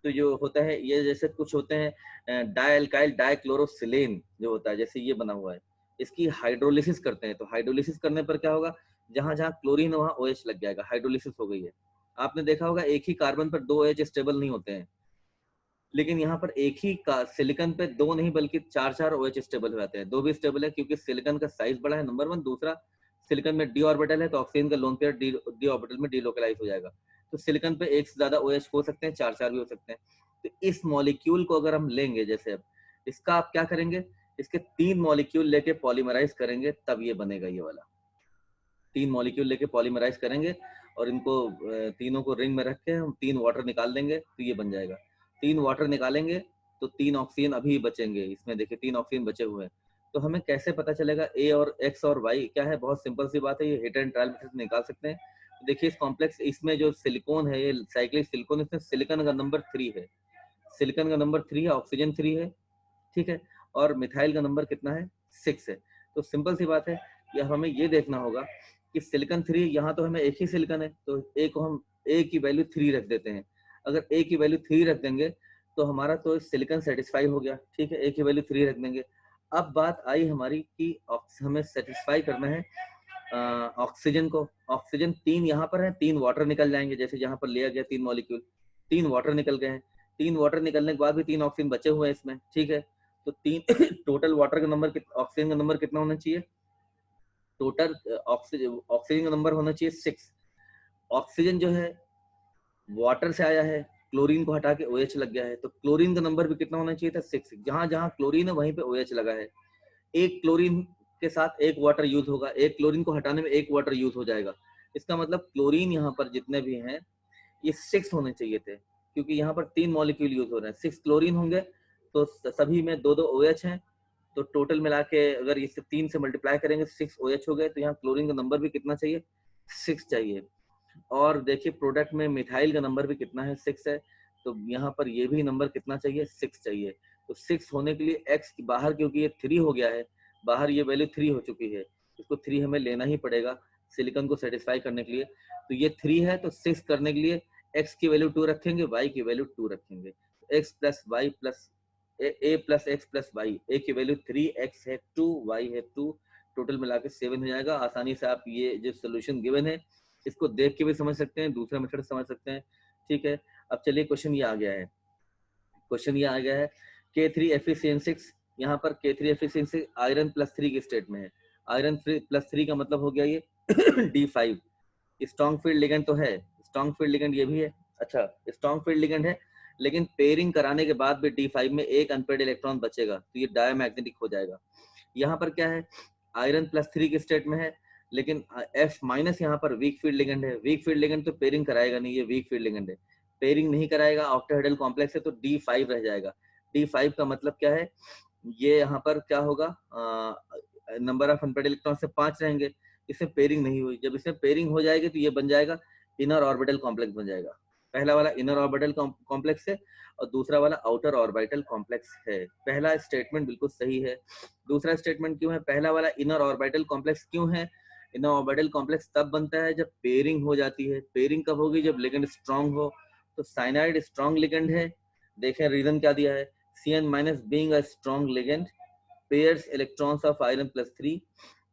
तो जो होता है ये जैसे कुछ होते हैं डाइअल्काइल डाइक्लोरोसिलेन जो होता है, जैसे ये बना हुआ है, इसकी हाइड्रोलिसिस करते हैं। तो हाइड्रोलिसिस करने पर क्या होगा, जहां जहां क्लोरीन वहां OH लग जाएगा, हाइड्रोलिसिस हो गई है। आपने देखा होगा एक ही कार्बन पर 2 OH स्टेबल नहीं होते हैं, लेकिन यहाँ पर एक ही का सिलिकॉन पे 2 नहीं बल्कि 4 OH स्टेबल हो जाते हैं। 2 भी स्टेबल है क्योंकि सिलिकॉन का साइज बड़ा है, नंबर 1। दूसरा, सिलिकॉन में डी ऑर्बिटल है तो ऑक्सीजन का लोन पेयर डी ऑर्बिटल में डीलोकलाइज हो जाएगा। तो सिलिकॉन पे एक से ज्यादा OH हो सकते हैं, 4 भी हो सकते हैं। तो इस मॉलिक्यूल को अगर हम लेंगे, जैसे अब इसका आप क्या करेंगे, इसके 3 मॉलिक्यूल लेके पॉलीमराइज करेंगे, तब ये बनेगा ये वाला। 3 मॉलिक्यूल लेके पॉलीमराइज करेंगे और इनको तीनों को रिंग में रख के हम 3 वाटर निकाल देंगे तो ये बन जाएगा। 3 वाटर निकालेंगे तो 3 ऑक्सीजन अभी बचेंगे। इसमें देखिए 3 ऑक्सीजन बचे हुए हैं। तो हमें कैसे पता चलेगा ए और एक्स और वाई क्या है? बहुत सिंपल सी बात है, ये हिट एंड ट्रायल मेथड से निकाल सकते हैं। तो देखिए इस कॉम्प्लेक्स, इसमें जो सिलिकॉन है, ये साइक्लिक सिलिकॉन, इसमें सिलिकॉन का नंबर 3 है, सिलिकॉन का नंबर 3 है, ऑक्सीजन 3 है, ठीक है, और मिथाइल का नंबर कितना है? 6 है। तो सिंपल सी बात है कि हमें ये देखना होगा कि सिलिकॉन 3, यहाँ तो हमें एक ही सिलिकॉन है तो ए को हम ए की वैल्यू 3 रख देते हैं। अगर ए की वैल्यू 3 रख देंगे तो हमारा तो सिलिकॉन सेटिस्फाई हो गया, ठीक है, ए की वैल्यू 3 रख देंगे। अब बात आई हमारी कि हमें सेटिस्फाई करना है ऑक्सीजन को। ऑक्सीजन 3 यहाँ पर है, 3 वाटर निकल जाएंगे, जैसे यहाँ पर लिया गया 3 मॉलिक्यूल, 3 वाटर निकल गए हैं। 3 वाटर निकलने के बाद भी 3 ऑक्सीजन बचे हुए हैं इसमें, ठीक है। तो 3 टोटल वाटर का नंबर, ऑक्सीजन का नंबर कितना होना चाहिए? टोटल ऑक्सीजन का नंबर होना चाहिए 6। ऑक्सीजन जो है वाटर से आया है, क्लोरीन को हटा के OH लग गया है, तो क्लोरीन का नंबर भी कितना होना चाहिए था? 6। जहां जहां क्लोरीन है वहीं पे OH लगा है। एक क्लोरीन के साथ एक वाटर यूज होगा, एक क्लोरीन को हटाने में एक वाटर यूज हो जाएगा। इसका मतलब क्लोरीन यहाँ पर जितने भी हैं ये 6 होने चाहिए थे, क्योंकि यहाँ पर 3 मॉलिक्यूल यूज हो रहे हैं। 6 क्लोरीन होंगे तो सभी में 2-2 OH हैं, तो टोटल मिला के अगर इसे 3 से मल्टीप्लाई करेंगे 6 OH हो गए। तो यहाँ क्लोरीन का नंबर भी कितना चाहिए? 6 चाहिए। और देखिए प्रोडक्ट में मिथाइल का नंबर भी कितना है? 6 है। तो यहाँ पर ये भी नंबर कितना चाहिए? 6 चाहिए। तो 6 होने के लिए x बाहर, क्योंकि ये 3 हो गया है, बाहर ये वैल्यू 3 हो चुकी है, इसको 3 हमें लेना ही पड़ेगा सिलिकॉन को सेटिस्फाई करने के लिए। तो ये 3 है तो 6 करने के लिए x की वैल्यू 2 रखेंगे, y की वैल्यू 2 रखेंगे। x plus y plus a plus x plus y, a की वैल्यू 3, x है 2, y है 2, टोटल मिला के 7 हो जाएगा। आसानी से आप ये जो सोल्यूशन गिवन है इसको देख के भी समझ सकते हैं, दूसरा मेथड समझ सकते हैं, ठीक है। अब चलिए क्वेश्चन ये आ गया है, क्वेश्चन ये आ गया है K3Fe6, यहाँ पर K3Fe6 आयरन +3 के स्टेट में है। आयरन +3 का मतलब हो गया ये D5। स्ट्रॉन्ग फील्ड लिगेंड तो है, स्ट्रॉन्ग फील्ड लिगेंड ये भी है, अच्छा स्ट्रॉन्ग फील्ड लिगेंड है, लेकिन पेयरिंग कराने के बाद भी D5 में एक अनपेयर्ड इलेक्ट्रॉन बचेगा तो ये डायमैग्नेटिक हो जाएगा। यहाँ पर क्या है, आयरन +3 के स्टेट में है, लेकिन F- यहाँ पर वीक फील्ड लिगेंड है। वीक फील्ड लिगेंड तो पेयरिंग कराएगा नहीं, ये वीक फील्ड लिगेंड है, पेयरिंग नहीं कराएगा, ऑक्टाहेड्रल कॉम्प्लेक्स है, तो D5 रह जाएगा। D5 का मतलब क्या है, ये यहाँ पर क्या होगा, नंबर ऑफ अनपेयर्ड इलेक्ट्रॉन से 5 रहेंगे, इसमें पेयरिंग नहीं हुई। जब इसमें पेयरिंग हो जाएगी तो ये बन जाएगा इनर ऑर्बिटल कॉम्प्लेक्स बन जाएगा। पहला वाला इनर ऑर्बिटल कॉम्प्लेक्स है और दूसरा वाला आउटर ऑर्बिटल कॉम्प्लेक्स है। पहला स्टेटमेंट बिल्कुल सही है। दूसरा स्टेटमेंट क्यों है, पहला वाला इनर ऑर्बिटल कॉम्प्लेक्स क्यों है? इनर ऑर्बिटल कॉम्प्लेक्स तब बनता है जब पेयरिंग हो जाती है। पेयरिंग कब होगी? जब लिगेंड स्ट्रांग हो। तो साइनाइड स्ट्रांग लिगेंड है, देखें रीजन क्या दिया है, Cn- being a strong ligand pairs electrons of iron +3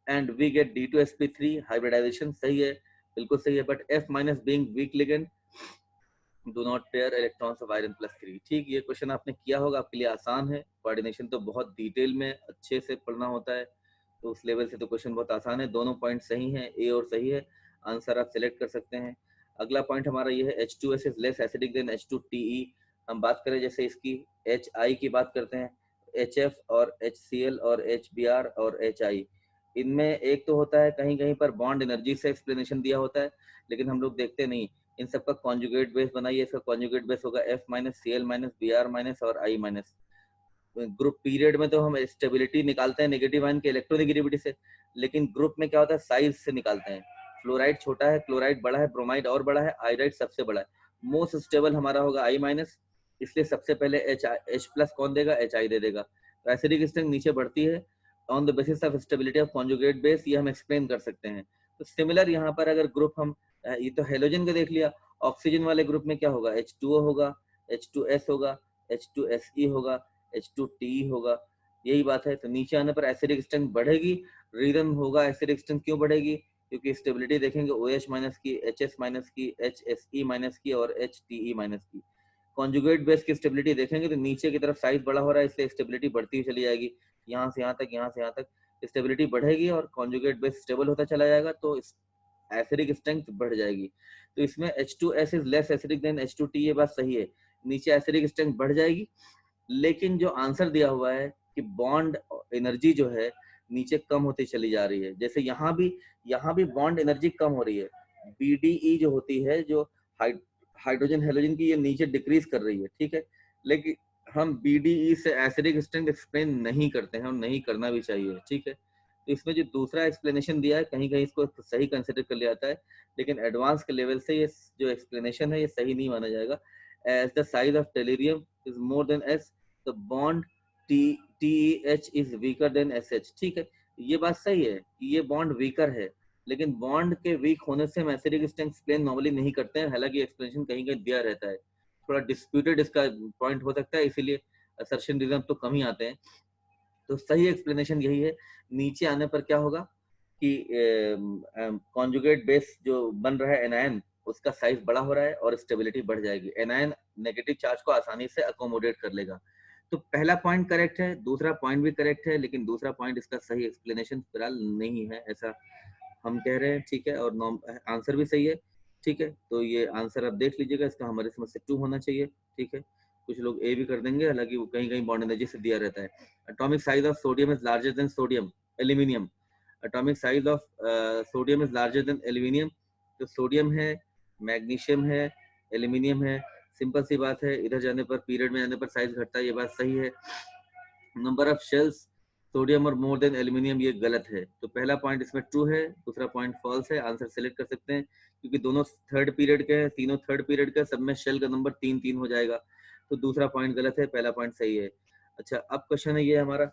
and we get D2sp3 hybridization। सही है, बिल्कुल सही है। But F- being weak ligand do not pair electrons of iron +3। ठीक, ये क्वेश्चन आपने किया होगा, आपके लिए आसान है। कोऑर्डिनेशन तो बहुत डिटेल में अच्छे से पढ़ना होता है, तो उस लेवल से तो क्वेश्चन बहुत आसान है। दोनों पॉइंट सही हैं, ए और सही है, आंसर आप सिलेक्ट कर सकते हैं। अगला पॉइंट हमारा ये है H2S is less acidic than H2TE। हम बात करें जैसे इसकी HI की बात करते हैं, HF और HCl और HBr और HI, इनमें एक तो होता है कहीं कहीं पर बॉन्ड एनर्जी से एक्सप्लेनेशन दिया होता है, लेकिन हम लोग देखते नहीं। इन सबका कॉन्जुगेट बेस बनाइए, इसका कॉन्जुगेट बेस होगा F- Cl- Br- और I-। ग्रुप पीरियड में तो हम स्टेबिलिटी निकालते हैं नेगेटिव आयन के इलेक्ट्रोनेगेटिविटी से, लेकिन ग्रुप में क्या होता है, साइज से निकालते हैं। फ्लोराइड छोटा है, क्लोराइड बड़ा है, ब्रोमाइड और बड़ा है, आयोडाइड सबसे बड़ा है। मोस्ट स्टेबल हमारा होगा I-, इसलिए सबसे पहले H+ कौन देगा, HI दे देगा। तो एसिडिक स्ट्रेंथ नीचे बढ़ती है on the basis of stability of conjugate base, ये हम एक्सप्लेन कर सकते हैं। तो सिमिलर यहाँ पर अगर ग्रुप हम, ये तो हेलोजन का देख लिया, ऑक्सीजन वाले ग्रुप में क्या होगा, H2O होगा, H2S होगा, H2SE होगा, H2TE होगा, यही बात है। तो नीचे आने पर एसिडिक स्ट्रेंथ बढ़ेगी। रीजन होगा एसिडिक स्ट्रेंथ क्यों बढ़ेगी, क्योंकि स्टेबिलिटी देखेंगे OH माइनस की, HS माइनस की, HSE माइनस की और HTE माइनस की। कॉन्जुगेट बेस की स्टेबिलिटी देखेंगे तो नीचे की तरफ साइज बड़ा हो रहा है, इसलिए स्टेबिलिटी बढ़ती हुई चली जाएगी। यहाँ से यहाँ तक, यहाँ से यहाँ तक स्टेबिलिटी बढ़ेगी और कॉन्जुगेट बेस स्टेबल होता चला जाएगा, तो एसिडिक स्ट्रेंथ बढ़ जाएगी। तो इसमें H2S is less acidic then H2T, ये बात सही है। नीचे एसिडिक स्ट्रेंथ बढ़ जाएगी, लेकिन जो आंसर दिया हुआ है कि बॉन्ड एनर्जी जो है नीचे कम होती चली जा रही है। जैसे यहाँ भी बॉन्ड एनर्जी कम हो रही है। BDE जो होती है, जो हाइड्रोजन हेलोजन की, ये नीचे डिक्रीज कर रही है, ठीक है। लेकिन हम BDE से एसिडिक स्ट्रेंथ एक्सप्लेन नहीं करते हैं और नहीं करना भी चाहिए, ठीक है। तो इसमें जो दूसरा एक्सप्लेनेशन दिया है, कहीं कहीं इसको सही कंसिडर कर लिया जाता है, लेकिन एडवांस के लेवल से ये जो एक्सप्लेनेशन है ये सही नहीं माना जाएगा। As the size of tellurium is more than S, the bond TEH is weaker than SH, ठीक है। ये बात सही है कि ये बॉन्ड वीकर है, लेकिन बॉन्ड के वीक होने से हम एसिडिक स्ट्रेंथ एक्सप्लेन नॉर्मली नहीं करते हैं, हालांकि एक्सप्लेनेशन कहीं कहीं दिया रहता है। थोड़ा डिस्प्यूटेड इसका पॉइंट हो सकता है, इसीलिए असर्शन रीजन तो कम ही आते हैं। तो सही एक्सप्लेनेशन यही है। नीचे आने पर क्या होगा कि कॉन्जुगेट बेस जो बन रहा है एनायन, उसका साइज बड़ा हो रहा है और स्टेबिलिटी बढ़ जाएगी। एनायन नेगेटिव चार्ज को आसानी से अकोमोडेट कर लेगा। तो पहला पॉइंट करेक्ट है, दूसरा पॉइंट भी करेक्ट है, लेकिन दूसरा पॉइंट इसका सही एक्सप्लेनेशन फिलहाल नहीं है, ऐसा हम कह रहे हैं, ठीक है। और आंसर भी सही है, ठीक है। तो ये आंसर आप देख लीजिएगा, इसका हमारे समझ से 2 होना चाहिए, ठीक है। कुछ लोग ए भी कर देंगे, हालांकि वो कहीं कहीं बॉन्ड एनर्जी से दिया रहता है। Atomic size of sodium is larger than sodium aluminium. Atomic size of sodium is larger than aluminium. तो सोडियम है, मैग्नीशियम है, एल्यूमिनियम है, सिंपल सी बात है। इधर जाने पर, पीरियड में जाने पर साइज घटता है, ये बात सही है। नंबर ऑफ शेल्स सोडियम और मोर देन एल्यूमिनियम, ये गलत है। तो पहला पॉइंट इसमें ट्रू है, दूसरा पॉइंट फॉल्स है। आंसर सेलेक्ट कर सकते हैं, क्योंकि दोनों थर्ड पीरियड के हैं, तीनों थर्ड पीरियड के, सब में शेल का नंबर 3 3 हो जाएगा। तो दूसरा पॉइंट गलत है, पहला पॉइंट सही है। अच्छा, अब क्वेश्चन है ये हमारा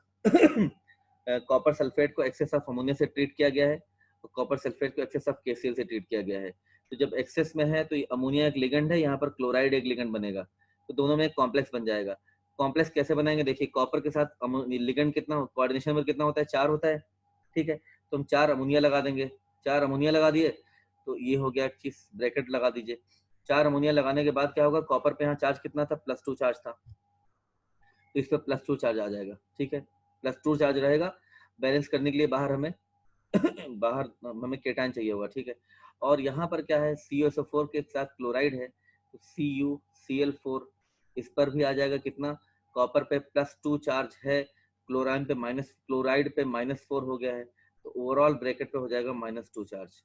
कॉपर सल्फेट को एक्सेस ऑफ अमोनिया से ट्रीट किया गया है, तो कॉपर सल्फेट को एक्सेस ऑफ KCl से ट्रीट किया गया है। तो जब एक्सेस में है तो ये अमोनिया एक लिगेंड है, यहाँ पर क्लोराइड एक लिगेंड बनेगा, तो दोनों में एक कॉम्प्लेक्स बन जाएगा। कॉम्प्लेक्स कैसे बनाएंगे, देखिए कॉपर के साथ लिगेंड कितना कोऑर्डिनेशन में कितना होता है, 4 होता है, ठीक है। तो हम 4 अमोनिया लगा देंगे, 4 अमोनिया लगा दिए तो ये हो गया, चीज ब्रैकेट लगा दीजिए। 4 अमोनिया लगाने के बाद क्या होगा, कॉपर पे यहाँ चार्ज कितना था, +2 चार्ज था, तो इस पर +2 चार्ज आ जाएगा, ठीक है। +2 चार्ज रहेगा। बैलेंस करने के लिए बाहर हमें बाहर हमें केटायन चाहिए होगा, ठीक है। और यहाँ पर क्या है, CuSO4 के साथ क्लोराइड है, तो CuCl4, इस पर भी आ जाएगा कितना, कॉपर पे +2 चार्ज है, क्लोराइन पे क्लोराइड पे -4 हो गया है, तो ओवरऑल ब्रैकेट पे हो जाएगा -2 चार्ज।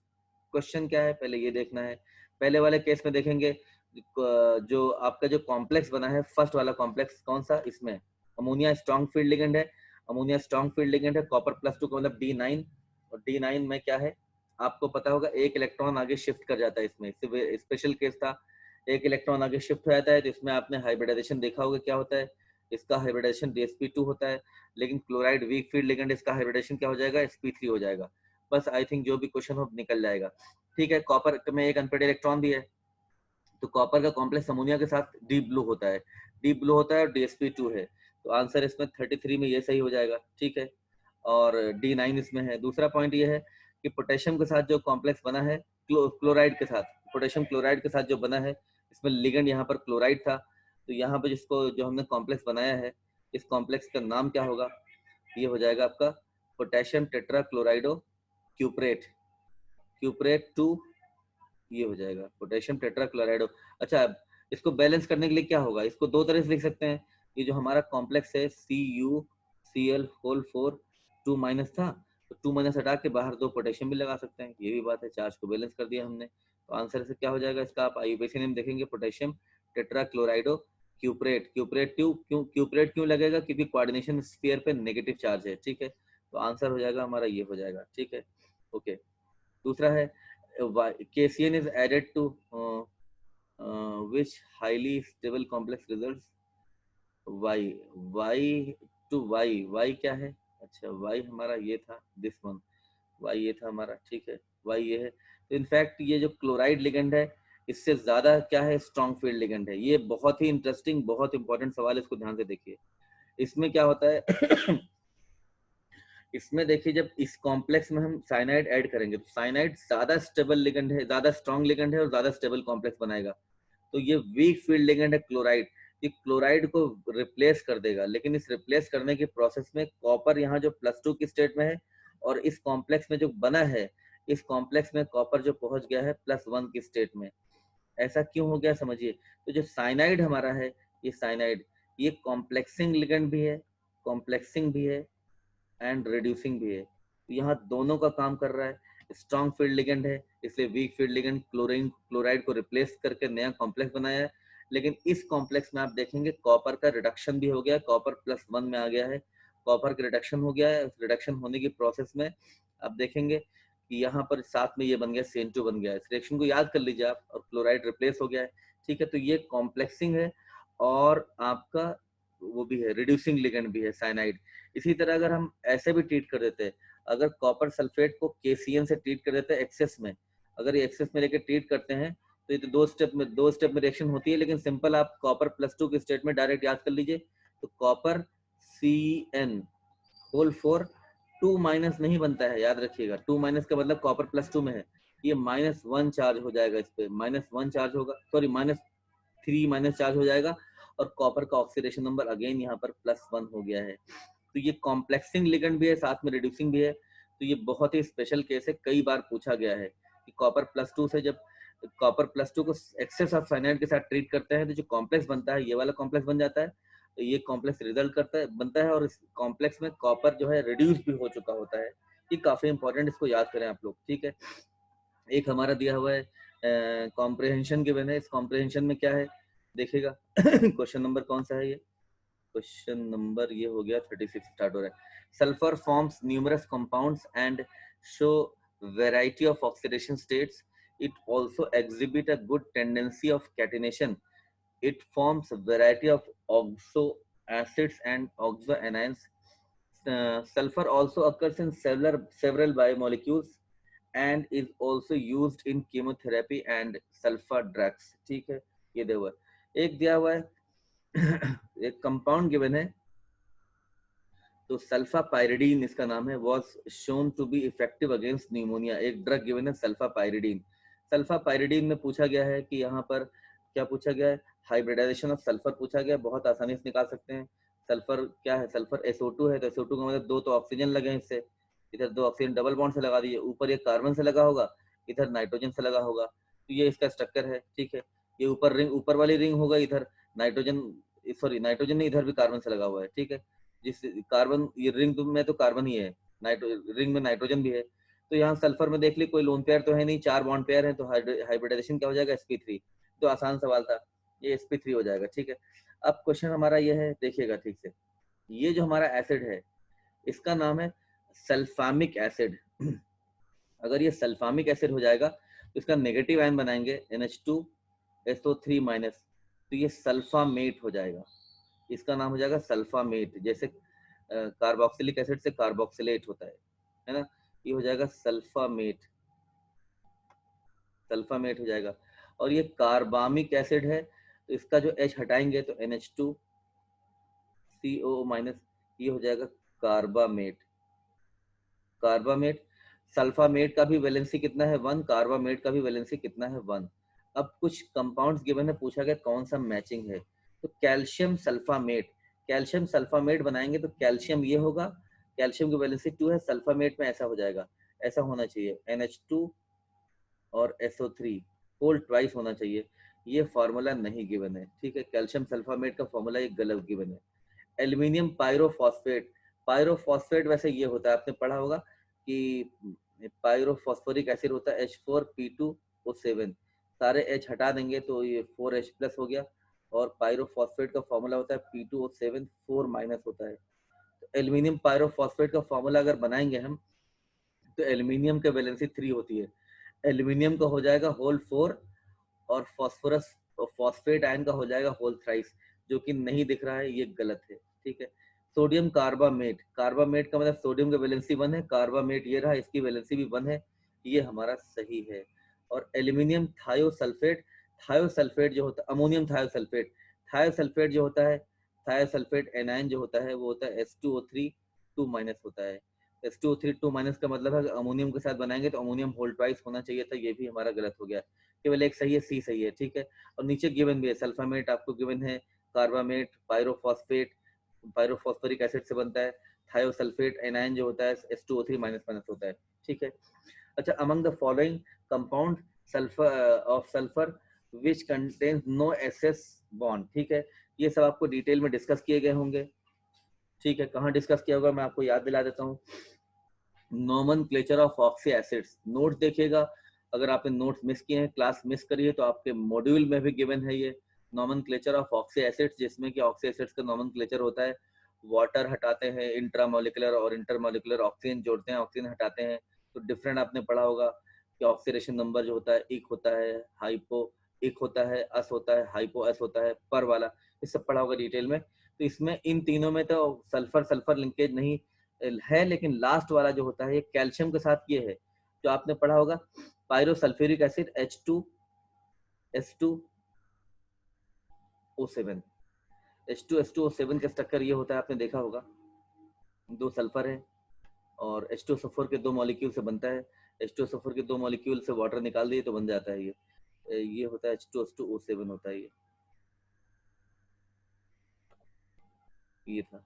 क्वेश्चन क्या है, पहले ये देखना है। पहले वाले केस में देखेंगे, जो आपका जो कॉम्प्लेक्स बना है, फर्स्ट वाला कॉम्प्लेक्स कौन सा, इसमें अमोनिया स्ट्रॉन्ग फील्ड लिगेंड है, अमोनिया स्ट्रॉन्ग फील्ड लिगेंड है, कॉपर +2 का मतलब D9, और D9 में क्या है, आपको पता होगा, एक इलेक्ट्रॉन आगे शिफ्ट कर जाता है। इसमें स्पेशल केस था, एक इलेक्ट्रॉन आगे शिफ्ट हो जाता है, तो इसमें आपने हाइब्रिडाइजेशन देखा होगा क्या होता है, इसका हाइब्रिडाइजेशन DsP2 होता है, लेकिन क्लोराइड वीक फील्ड लिगेंड, इसका हाइब्रिडाइजेशन क्या हो जाएगा, sp3 हो जाएगा। बस आई थिंक जो भी क्वेश्चन हो निकल जाएगा, ठीक है। कॉपर में एक अनपेड इलेक्ट्रॉन भी है, तो कॉपर का कॉम्प्लेक्स अमोनिया के साथ डीप ब्लू होता है, डीप ब्लू होता है और DsP2 है, तो आंसर इसमें 33 में ये सही हो जाएगा, ठीक है। और D9 इसमें है। दूसरा पॉइंट ये है कि पोटेशियम के साथ जो कॉम्प्लेक्स बना है, क्लोराइड के साथ, पोटेशियम क्लोराइड के साथ जो बना है, इसमें लिगेंड यहाँ पर क्लोराइड था, तो यहाँ पर जिसको जो हमने कॉम्प्लेक्स बनाया है, इस कॉम्प्लेक्स का नाम क्या होगा, ये हो जाएगा आपका पोटेशियम टेट्रा क्लोराइडो क्यूप्रेट, क्यूप्रेट 2, ये हो जाएगा पोटेशियम टेट्रा क्लोराइडो। अच्छा, इसको बैलेंस करने के लिए क्या होगा, इसको दो तरह से लिख सकते हैं। ये जो हमारा कॉम्प्लेक्स है CuCl4 2 माइनस था, तो 2 माइनस हटा के बाहर 2 पोटेशियम भी लगा सकते हैं, ये भी बात है, चार्ज को बैलेंस कर दिया हमने। तो आंसर से क्या हो जाएगा इसका, आप IUPAC नेम देखेंगे, पोटेशियम टेट्रा क्लोराइडो क्यूप्रेट। क्यूप्रेट क्यों लगेगा, क्योंकि कोऑर्डिनेशन स्फीयर पे नेगेटिव चार्ज है, ठीक है। तो आंसर हो जाएगा हमारा, ये हो जाएगा, ठीक है, ओके। दूसरा है, KCN is added to which highly stable complex results Y, Y to Y, Y क्या है, अच्छा Y हमारा ये था, दिस वन Y ये था हमारा, ठीक है, Y ये है। तो इनफैक्ट ये जो क्लोराइड लिगेंड है, इससे ज्यादा क्या है, स्ट्रॉन्ग फील्ड लिगेंड है। ये बहुत ही इंटरेस्टिंग, बहुत इंपॉर्टेंट सवाल है, इसको ध्यान से देखिए। इसमें क्या होता है इसमें देखिए, जब इस कॉम्प्लेक्स में हम साइनाइड ऐड करेंगे तो साइनाइड ज्यादा स्टेबल लिगेंड है, ज्यादा स्ट्रॉन्ग लिगेंड है और ज्यादा स्टेबल कॉम्प्लेक्स बनाएगा। तो ये वीक फील्ड लिगेंड है क्लोराइड, ये क्लोराइड को रिप्लेस कर देगा। लेकिन इस रिप्लेस करने की प्रोसेस में कॉपर यहाँ जो +2 की स्टेट में है और इस कॉम्प्लेक्स में जो बना है, इस कॉम्प्लेक्स में कॉपर जो पहुंच गया है +1 की स्टेट में। ऐसा क्यों हो गया समझिए। तो जो साइनाइड हमारा है, ये साइनाइड ये कॉम्प्लेक्सिंग लिगेंड भी है, कॉम्प्लेक्सिंग भी है एंड रिड्यूसिंग भी है। तो यहाँ दोनों का काम कर रहा है। स्ट्रॉन्ग फील्ड लिगेंड है, इसलिए वीक फील्ड लिगेंड क्लोराइड को रिप्लेस करके नया कॉम्प्लेक्स बनाया है। लेकिन इस कॉम्प्लेक्स में आप देखेंगे कॉपर का रिडक्शन भी हो गया है, कॉपर +1 में आ गया है, कॉपर का रिडक्शन हो गया है। रिडक्शन होने की प्रोसेस में आप देखेंगे कि यहाँ पर साथ में ये बन गया, CN2 बन गया है। इस रिएक्शन को याद कर लीजिए आप, और क्लोराइड रिप्लेस हो गया है। ठीक है, तो ये कॉम्प्लेक्सिंग है और आपका वो भी है, रिड्यूसिंग लिगेंड भी है साइनाइड। इसी तरह अगर हम ऐसे भी ट्रीट कर देते हैं, अगर कॉपर सल्फेट को KCN से ट्रीट कर देते हैं एक्सेस में, अगर ये एक्सेस में लेके ट्रीट करते हैं तो ये तो दो स्टेप में रिएक्शन होती है। लेकिन सिंपल आप कॉपर +2 के स्टेट में डायरेक्ट याद कर लीजिए, तो कॉपर CN(4) 2- नहीं बनता है, याद रखिएगा। 2- का मतलब कॉपर +2 में है, ये -1 चार्ज हो जाएगा, इस पे -1 चार्ज होगा, सॉरी -3 चार्ज हो जाएगा और कॉपर का ऑक्सीडेशन नंबर अगेन यहाँ पर +1 हो गया है। तो ये कॉम्प्लेक्सिंग लिगेंड भी है, साथ में रिड्यूसिंग भी है। तो ये बहुत ही स्पेशल केस है, कई बार पूछा गया है कि कॉपर +2 से जब कॉपर +2 को एक्सेस ऑफ साइनाइड के साथ ट्रीट करते हैं तो जो कॉम्प्लेक्स बनता है, ये वाला कॉम्प्लेक्स बन जाता है। तो ये कॉम्प्लेक्स रिजल्ट करता है, बनता है, और इस कॉम्प्लेक्स में कॉपर जो है रिड्यूस भी हो चुका होता है। ये काफी इंपॉर्टेंट, इसको याद करें आप लोग। ठीक है, एक हमारा दिया हुआ है कॉम्प्रिहेंशन गिवन है। इस कॉम्प्रिहेंशन में क्या है देखिएगा क्वेश्चन नंबर कौन सा है ये, क्वेश्चन नंबर ये हो गया 36 स्टार्ट हो रहा है। Sulphur forms numerous compounds and show variety of oxidation states. It also exhibit a good tendency of catenation. It forms variety of oxo acids and oxo anions. Sulfur also occurs in several biomolecules and is also used in chemotherapy and sulfur drugs। ठीक है, ये दिया हुआ है। एक दिया हुआ है एक कंपाउंड गिवन है, तो सल्फापाइरिडीन इसका नाम है, was shown to be effective against pneumonia. एक ड्रग गिवन है सल्फापाइरिडीन। सल्फापाइरिडीन में पूछा गया है कि यहाँ पर क्या पूछा गया है, हाइब्रिडाइजेशन ऑफ सल्फर पूछा गया, बहुत आसानी से निकाल सकते हैं। सल्फर क्या है, सल्फर SO2 है, तो SO2 का मतलब 2 तो ऑक्सीजन लगे हैं इससे, इधर 2 ऑक्सीजन डबल बॉन्ड से लगा दीजिए, ऊपर ये कार्बन से लगा होगा, इधर नाइट्रोजन से लगा होगा। तो ये इसका स्ट्रक्चर है। ठीक है, ये ऊपर रिंग, ऊपर वाली रिंग होगा, इधर नाइट्रोजन, सॉरी नाइट्रोजन नहीं, इधर भी कार्बन से लगा हुआ है। ठीक है, जिस कार्बन, ये रिंग में तो कार्बन ही है, रिंग में नाइट्रोजन भी है। तो यहाँ सल्फर में देख ली कोई लोन पेयर तो है नहीं, 4 बॉन्ड पेयर है, तो हाइब्रिडाइजेशन क्या हो जाएगा, sp3। तो आसान सवाल था, ये sp3 हो जाएगा। ठीक है, अब क्वेश्चन हमारा ये है, देखिएगा ठीक से, ये जो हमारा एसिड है इसका नाम है सल्फामिक एसिड। अगर ये सल्फामिक एसिड हो जाएगा तो इसका नेगेटिव आयन बनाएंगे NH2SO3-, तो ये सल्फामेट हो जाएगा, इसका नाम हो जाएगा सल्फामेट। जैसे कार्बोक्सिलिक एसिड से कार्बोक्सिलेट होता है ना, ये हो जाएगा सल्फामेट, सल्फामेट हो जाएगा। और ये कार्बामिक एसिड है, तो इसका जो H हटाएंगे तो NH2CO-, ये हो जाएगा कार्बामेट, कार्बामेट। सल्फामेट का भी वैलेंसी कितना है 1, कार्बामेट का भी वैलेंसी कितना है 1। अब कुछ कंपाउंड्स गिवन है, पूछा गया कौन सा मैचिंग है, तो कैल्शियम सल्फामेट, कैल्शियम सल्फामेट बनाएंगे तो कैल्शियम ये होगा, कैल्शियम की वैलेंसी 2 है, सल्फामेट में ऐसा हो जाएगा, ऐसा होना चाहिए NH2 और SO3 होल ट्वाइस होना चाहिए। ये फार्मूला नहीं गिवन है। ठीक है, कैल्शियम सल्फामेट का फार्मूला ये गलत गिवन है। एल्यूमिनियम पायरोफॉस्फेट, पायरोफॉस्फेट वैसे ये होता है, आपने पढ़ा होगा कि पायरोफॉस्फोरिक एसिड होता है H4P2O7, सारे H हटा देंगे तो ये 4H+ हो गया, और पायरोफॉस्फेट का फॉर्मूला होता है P2O7 4- होता है। तो एल्यूमिनियम पायरोफॉस्फेट का फॉर्मूला अगर बनाएंगे हम, तो एल्यूमिनियम का वैलेंसी 3 होती है, एल्यूमिनियम का हो जाएगा होल 4, और फॉस्फोरस फॉस्फेट आयन का हो जाएगा होल थ्राइस, जो कि नहीं दिख रहा है, ये गलत है। ठीक है, सोडियम कार्बामेट, कार्बामेट का मतलब सोडियम का वैलेंसी 1 है, कार्बामेट ये रहा, इसकी वैलेंसी भी 1 है, ये हमारा सही है। और एल्यूमिनियम थायोसल्फेट, थायोसल्फेट जो होता है अमोनियम थायोसल्फेट, थायोसल्फेट जो होता है, थायोसल्फेट एनायन जो होता है वो होता है H2O3 2- होता है। H2O3 2- का मतलब है अमोनियम के साथ बनाएंगे तो अमोनियम होल ट्वाइस होना चाहिए था, ये भी हमारा गलत हो गया, केवल एक सही है, सी सही है, ठीक है। और नीचे गिवन भी है, सल्फामेट आपको गिवन है, कार्बामेट, पायरोफॉस्फेट, पायरोफॉस्फोरिक एसिड से बनता है, थायोसल्फेट एनायन जो होता है H2O3- होता है, ठीक है। अच्छा, among the following compound sulphur of sulphur which contains no SS bond, ठीक है। ये सब आपको डिटेल में डिस्कस किए गए होंगे, ठीक है। कहाँ डिस्कस किया होगा मैं आपको याद दिला देता हूँ। Nomenclature of oxy acids, notes देखिएगा, अगर आपने नोट्स मिस किए हैं, क्लास मिस करी है, तो आपके मॉड्यूल में भी गिवन है ये नोमेनक्लेचर ऑफ ऑक्सी एसिड्स, जिसमें कि ऑक्सी एसिड्स का नोमेनक्लेचर होता है, वाटर हटाते हैं, इंट्रामोलिकुलर और इंटरमोलिकुलर ऑक्सीजन जोड़ते हैं, ऑक्सीजन हटाते हैं, तो डिफरेंट आपने पढ़ा होगा कि ऑक्सीडेशन नंबर जो होता है इक होता है, हाइपो इक होता है, अस होता है, हाइपो अस होता है, पर वाला, ये सब पढ़ा होगा डिटेल में। तो इसमें इन तीनों में तो सल्फर सल्फर लिंकेज नहीं है, लेकिन लास्ट वाला जो होता है ये कैल्शियम के साथ ये है, जो आपने पढ़ा होगा पायरोसल्फ्यूरिक एसिड H2S2O7, H2S2O7 का स्ट्रक्चर ये होता है, आपने देखा होगा, दो सल्फर है और H2SO4 के दो मॉलिक्यूल से बनता है, H2SO4 के दो मॉलिक्यूल से वाटर निकाल दिए तो बन जाता है ये होता है H2S2O7 होता है ये था।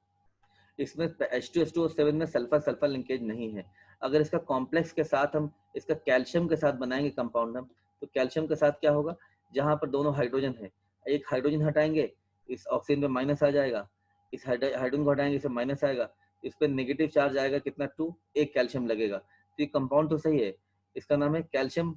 इसमें H2SO7 में सल्फर सल्फर लिंकेज नहीं है। अगर इसका कॉम्प्लेक्स के साथ हम इसका कैल्शियम के साथ बनाएंगे कंपाउंड हम, तो कैल्शियम के साथ क्या होगा, जहां पर दोनों हाइड्रोजन है, एक हाइड्रोजन हटाएंगे इस ऑक्सीजन में माइनस आ जाएगा, इस हाइड्रोजन को हटाएंगे इसे माइनस आएगा, इस पर नेगेटिव चार्ज आएगा कितना 2, एक कैल्शियम लगेगा, तो ये कंपाउंड तो सही है, इसका नाम है कैल्शियम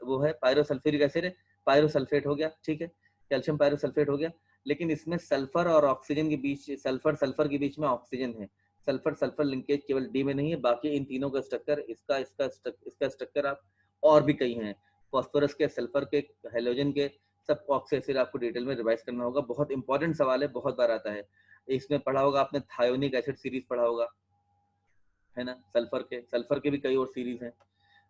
वो है पायरोसल्फ्यूरिक एसिड है, पायरोसल्फेट हो गया, ठीक है, कैल्शियम पायरोसल्फेट हो गया। लेकिन इसमें सल्फर और ऑक्सीजन के बीच, सल्फर सल्फर के बीच में ऑक्सीजन है, सल्फर सल्फर लिंकेज केवल डी में नहीं है, बाकी इन तीनों का स्ट्रक्चर इसका स्ट्रक्चर आप और भी कई हैं, फॉस्फोरस के, सल्फर के, हेलोजन के, सब ऑक्सी एसिड आपको डिटेल में रिवाइज करना होगा, बहुत इंपॉर्टेंट सवाल है, बहुत बार आता है। इसमें पढ़ा होगा आपने थायोनिक एसिड सीरीज पढ़ा होगा, है ना, सल्फर के भी कई और सीरीज हैं।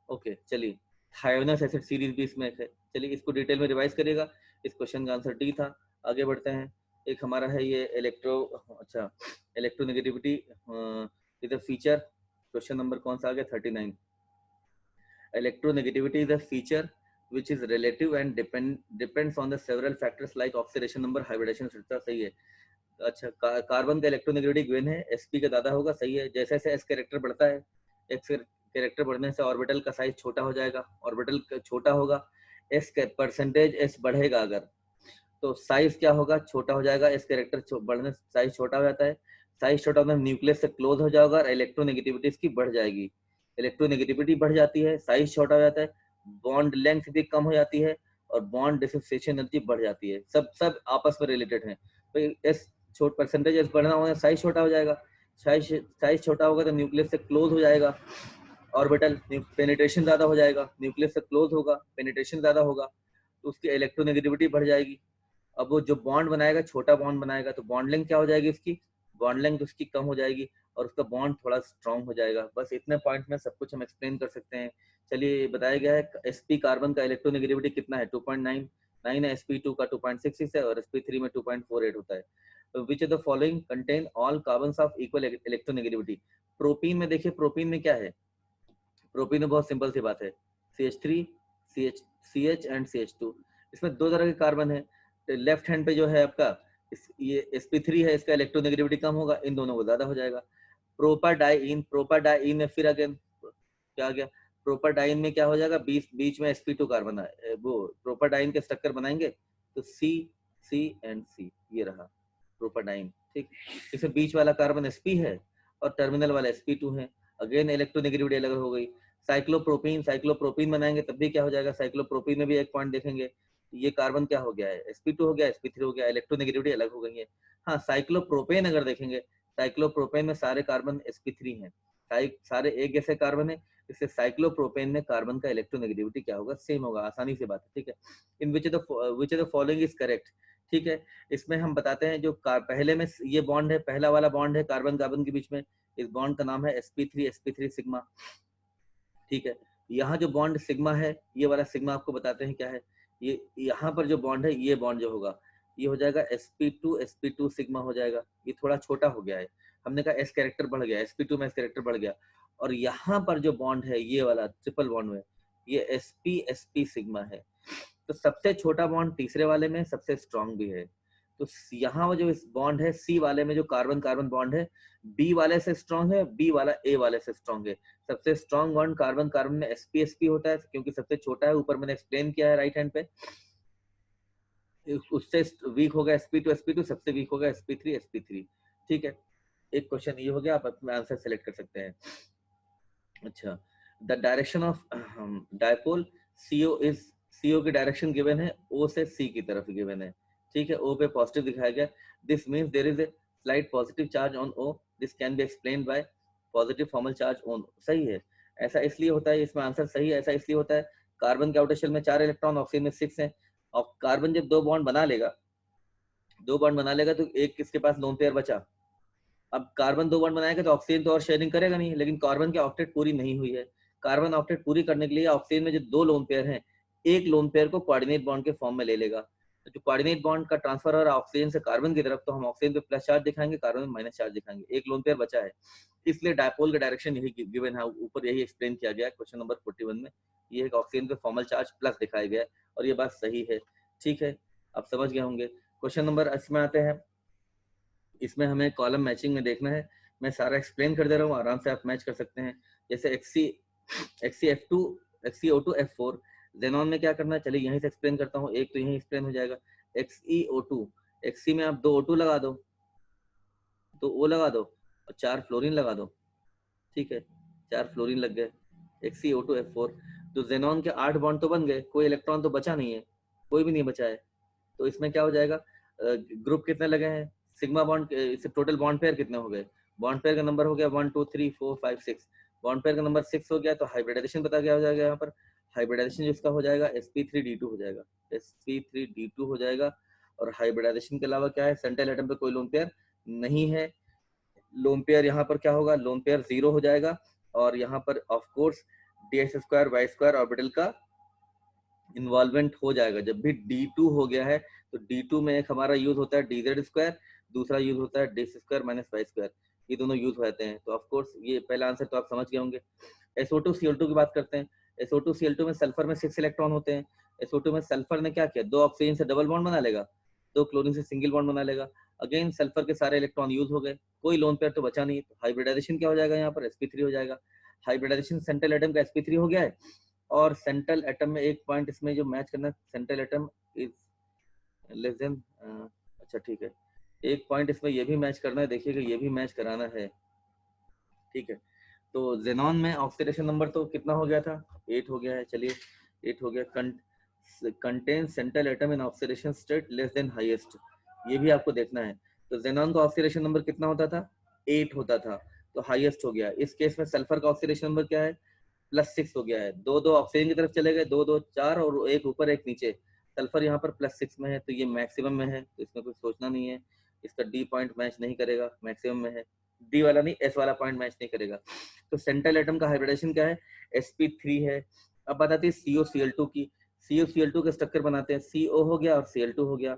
ओके चलिए, थायोनस एसिड सीरीज भी इसमें है, चलिए इसको डिटेल में रिवाइज करिएगा। इस क्वेश्चन का आंसर डी था। आगे बढ़ते हैं, एक हमारा है ये अच्छा electronegativity is a feature, question number कौन सा आ गया 39। Electronegativity is a feature which is relative and depends on the several factors like oxidation number, hybridization etc, सही है। अच्छा, कार्बन का इलेक्ट्रोनेगेटिविटी गिवन है, sp का ज्यादा होगा, सही है। जैसे जैसे s कैरेक्टर बढ़ता है, x कैरेक्टर बढ़ने से ऑर्बिटल का साइज छोटा हो जाएगा, ऑर्बिटल छोटा होगा, s का परसेंटेज s बढ़ेगा अगर, तो साइज क्या होगा, छोटा हो जाएगा, s कैरेक्टर बढ़ने से साइज छोटा हो जाता है, साइज छोटा होने न्यूक्लियस से क्लोज हो जाएगा और इलेक्ट्रोनेगेटिविटी इसकी बढ़ जाएगी, इलेक्ट्रोनेगेटिविटी बढ़ जाती है, साइज छोटा हो जाता है, बॉन्ड लेंथ भी कम हो जाती है और बॉन्ड डिसोसिएशन एनर्जी बढ़ जाती है, सब आपस में रिलेटेड है। तो एस छोट परसेंटेज एस बढ़ना होगा, साइज छोटा हो जाएगा, साइज छोटा होगा तो न्यूक्लियस से क्लोज हो जाएगा ऑर्बिटल, पेनिट्रेशन ज्यादा हो जाएगा, न्यूक्लियस से क्लोज होगा, पेनिट्रेशन ज्यादा होगा, तो उसकी इलेक्ट्रोनेगेटिविटी बढ़ जाएगी। अब वो जो बॉन्ड बनाएगा, छोटा बॉन्ड बनाएगा, तो बॉन्ड लेंथ क्या हो जाएगी उसकी, बॉन्ड लेंथ उसकी कम हो जाएगी और उसका बॉन्ड थोड़ा स्ट्रॉन्ग हो जाएगा। बस इतने पॉइंट में सब कुछ हम एक्सप्लेन कर सकते हैं। चलिए, बताया गया है sp कार्बन का इलेक्ट्रोनेगेटिविटी कितना है, 2.9 है, sp2 का 2.66 है और sp3 में 2.48 होता है। विच of the following contain all carbons of equal electronegativity. Propene में देखिए, प्रोपीन में क्या है, प्रोपीन में बहुत सिंपल सी बात है, CH3 CH एंड CH2, इसमें दो तरह के कार्बन है, लेफ्ट हैंड पे जो है आपका ये sp3 है, इसका इलेक्ट्रोनेगेटिविटी कम होगा, इन दोनों को ज्यादा हो जाएगा। प्रोपाडाइन में फिर अगेन क्या आ गया, प्रोपाडाइन में क्या हो जाएगा, बीच में sp2 कार्बन है, वो प्रोपाडाइन के स्ट्रक्चर बनाएंगे तो C एंड C, ये रहा प्रोपाडाइन, ठीक। इसमें बीच वाला कार्बन sp है और टर्मिनल वाला sp2 है, अगेन इलेक्ट्रोनेगेटिविटी अलग हो गई। साइक्लोप्रोपीन बनाएंगे तब भी क्या हो जाएगा, साइक्लोप्रोपीन में भी एक पॉइंट देखेंगे, ये कार्बन क्या हो गया है, sp2 हो गया, sp3 हो गया, इलेक्ट्रोनेगेटिविटी अलग हो गई है। हाँ, साइक्लोप्रोपेन अगर देखेंगे, साइक्लोप्रोपेन में सारे कार्बन sp3 हैं, सारे एक जैसे कार्बन है, इससे साइक्लोप्रोपेन में कार्बन का इलेक्ट्रोनेगेटिविटी क्या होगा, सेम होगा, आसानी से बात है, ठीक है। In which of the following is correct, ठीक है। इसमें हम बताते हैं जो पहले में ये बॉन्ड है, पहला वाला बॉन्ड है कार्बन कार्बन के बीच में, इस बॉन्ड का नाम है sp3 सिग्मा, ठीक है। यहाँ जो बॉन्ड सिग्मा है, ये वाला सिग्मा आपको बताते हैं क्या है, ये यहाँ पर जो बॉन्ड है, ये बॉन्ड जो होगा ये हो जाएगा sp2 सिग्मा हो जाएगा। ये थोड़ा छोटा हो गया है, हमने कहा s कैरेक्टर बढ़ गया, sp2 में s कैरेक्टर बढ़ गया। और यहाँ पर जो बॉन्ड है ये वाला ट्रिपल बॉन्ड में, ये sp सिग्मा है। तो सबसे छोटा बॉन्ड तीसरे वाले में सबसे स्ट्रांग भी है। तो यहाँ वो जो इस बॉन्ड है सी वाले में जो कार्बन कार्बन बॉन्ड है, बी वाले से स्ट्रांग है, बी वाला ए वाले से स्ट्रांग है। सबसे स्ट्रांग बॉन्ड कार्बन कार्बन में sp होता है क्योंकि सबसे छोटा है, ऊपर मैंने एक्सप्लेन किया है राइट हैंड पे। उससे वीक होगा sp2, सबसे वीक होगा sp3। ठीक है, एक क्वेश्चन ये हो गया, आप अपना आंसर सेलेक्ट कर सकते हैं। अच्छा, the direction of dipole CO की डायरेक्शन गिवन है, O से C की तरफ गिवन है। ठीक है, O पे पॉजिटिव दिखाया गया। This means there is a slight positive charge on O, this can be explained by positive formal charge on. सही है, ऐसा इसलिए होता है, इसमें आंसर सही है, ऐसा इसलिए होता है कार्बन के आउटर शेल में 4 इलेक्ट्रॉन, ऑक्सीजन में 6 है। और कार्बन जब 2 बॉन्ड बना लेगा तो एक किसके पास लोन पेयर बचा। अब कार्बन 2 बॉन्ड बनाएगा तो ऑक्सीजन तो और शेयरिंग करेगा नहीं, लेकिन कार्बन की ऑक्टेट पूरी नहीं हुई है। कार्बन ऑक्टेट पूरी करने के लिए ऑक्सीजन में जो 2 लोन पेयर हैं, एक लोन पेयर को कोऑर्डिनेट बॉन्ड के फॉर्म में ले लेगा। तो जो कोऑर्डिनेट बॉन्ड का ट्रांसफर हो रहा है ऑक्सीजन से कार्बन की तरफ, तो हम ऑक्सीजन पे प्लस चार्ज दिखाएंगे, कार्बन में माइनस चार्ज दिखाएंगे, एक लोन पेयर बचा है। इसलिए डायपोल का डायरेक्शन यही गिवन है, ऊपर यही एक्सप्लेन किया गया है क्वेश्चन नंबर 41 में। ये एक ऑक्सीजन पे फॉर्मल चार्ज प्लस दिखाया गया है और ये बात सही है। ठीक है, आप समझ गए होंगे। क्वेश्चन नंबर 80 में आते हैं। इसमें हमें कॉलम मैचिंग में देखना है, मैं सारा एक्सप्लेन कर दे रहा हूँ, आराम से आप मैच कर सकते हैं। जैसे XeO2 F4 जेनॉन में क्या करना है, चलिए यहीं से एक्सप्लेन करता हूँ, एक तो यहीं एक्सप्लेन हो जाएगा। XeO2, Xe में आप 2 O2 लगा दो, 2 O लगा दो और 4 फ्लोरीन लगा दो। ठीक है, 4 फ्लोरीन लग गए, XeO2 F4। तो जेनॉन के 8 बॉन्ड तो बन गए, कोई इलेक्ट्रॉन तो बचा नहीं है, कोई भी नहीं बचा है। तो इसमें क्या हो जाएगा, ग्रुप कितने लगे हैं, सिग्मा बॉन्ड, इससे टोटल बॉन्ड पेयर कितने हो गए, बॉन्ड पेयर का नंबर हो गया 1 2 3 4 5 6, बॉन्ड पेयर का नंबर 6 हो गया। तो हाइब्रिडाइजेशन पता क्या हो जाएगा, यहाँ पर हाइब्रिडाइजेशन जिसका हो जाएगा sp3d2 हो जाएगा, sp3d2 हो जाएगा। और हाइब्रिडाइजेशन के अलावा क्या है, सेंट्रल एटम पे कोई लोन पेयर नहीं है, लोन पेयर यहाँ पर क्या होगा, लोन पेयर 0 हो जाएगा। और यहाँ पर ऑफ कोर्स ds2y2 ऑर्बिटल का इन्वॉल्वमेंट हो जाएगा। जब भी D2 हो गया है तो D2 में एक हमारा यूज होता है dz2, दूसरा यूज होता है d2 - y2, ये दोनों यूज होते हैं। तो ऑफ कोर्स ये पहला आंसर तो आप समझ गए होंगे। SO2 की बात करते हैं। SO2 में सल्फर में 6 इलेक्ट्रॉन होते हैं। SO2 में सल्फर ने क्या किया, 2 ऑक्सीजन से डबल बॉन्ड बना लेगा, 2 क्लोरीन से सिंगल बॉन्ड बना लेगा। अगेन सल्फर के सारे इलेक्ट्रॉन यूज हो गए, कोई लोन पेयर तो बचा नहीं। तो हाइब्रिडाइजेशन क्या हो जाएगा, यहाँ पर sp3 हो जाएगा। हाइब्रिडाइजेशन सेंट्रल एटम का sp3 हो गया है। और सेंट्रल एटम में एक पॉइंट इसमें जो मैच करना है, central atom is less than, अच्छा ठीक है, एक पॉइंट इसमें ये भी मैच करना है, देखिएगा ये भी मैच कराना है। ठीक है, तो जेनॉन में ऑक्सीडेशन नंबर तो कितना हो गया था, 8 हो गया है। चलिए 8 हो गया। Contain central atom in oxidation state less than highest, ये भी आपको देखना है। तो जेनॉन का ऑक्सीडेशन नंबर कितना होता था, 8 होता था, तो हाईएस्ट हो गया। इस केस में सल्फर का ऑक्सीडेशन नंबर क्या है, +6 हो गया है। 2 ऑक्सीजन की तरफ चले गए, 2 4 और एक ऊपर एक नीचे। सल्फर यहाँ पर +6 में है, तो ये मैक्सिमम में है, तो इसमें कुछ सोचना नहीं है। इसका डी पॉइंट मैच नहीं करेगा, मैक्सिमम में है। डी वाला नहीं, एस वाला पॉइंट मैच नहीं करेगा। तो सेंट्रल एटम का हाइब्रिडेशन क्या है, sp3 है। अब बताते हैं COCl2 की। COCl2 का स्ट्रक्चर बनाते हैं, CO हो गया और Cl2 हो गया।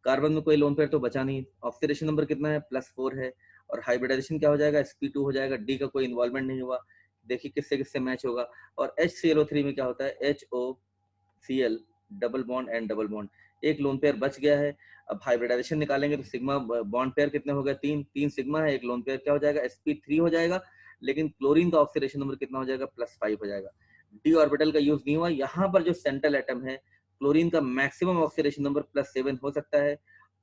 कार्बन में कोई लोन पेयर तो बचा नहीं, ऑक्सीडेशन नंबर कितना है, +4 है। और हाइब्रिडाइजेशन क्या हो जाएगा, sp2 हो जाएगा। डी का कोई इन्वॉल्वमेंट नहीं हुआ, देखिए किससे किससे मैच होगा। और HClO3 में क्या होता है, HOCl double bond and double bond, एक लोन पेयर बच गया है। अब हाइब्रिडाइजेशन निकालेंगे तो सिग्मा बॉन्ड पेयर कितने हो गए, 3 सिग्मा है, एक लोन पेयर क्या हो जाएगा, sp3 हो जाएगा। लेकिन क्लोरीन का ऑक्सीडेशन नंबर कितना हो जाएगा, +5 हो जाएगा। डी ऑर्बिटल का यूज नहीं हुआ। यहाँ पर जो सेंट्रल एटम है, क्लोरीन का मैक्सिमम ऑक्सीडेशन नंबर +7 हो सकता है,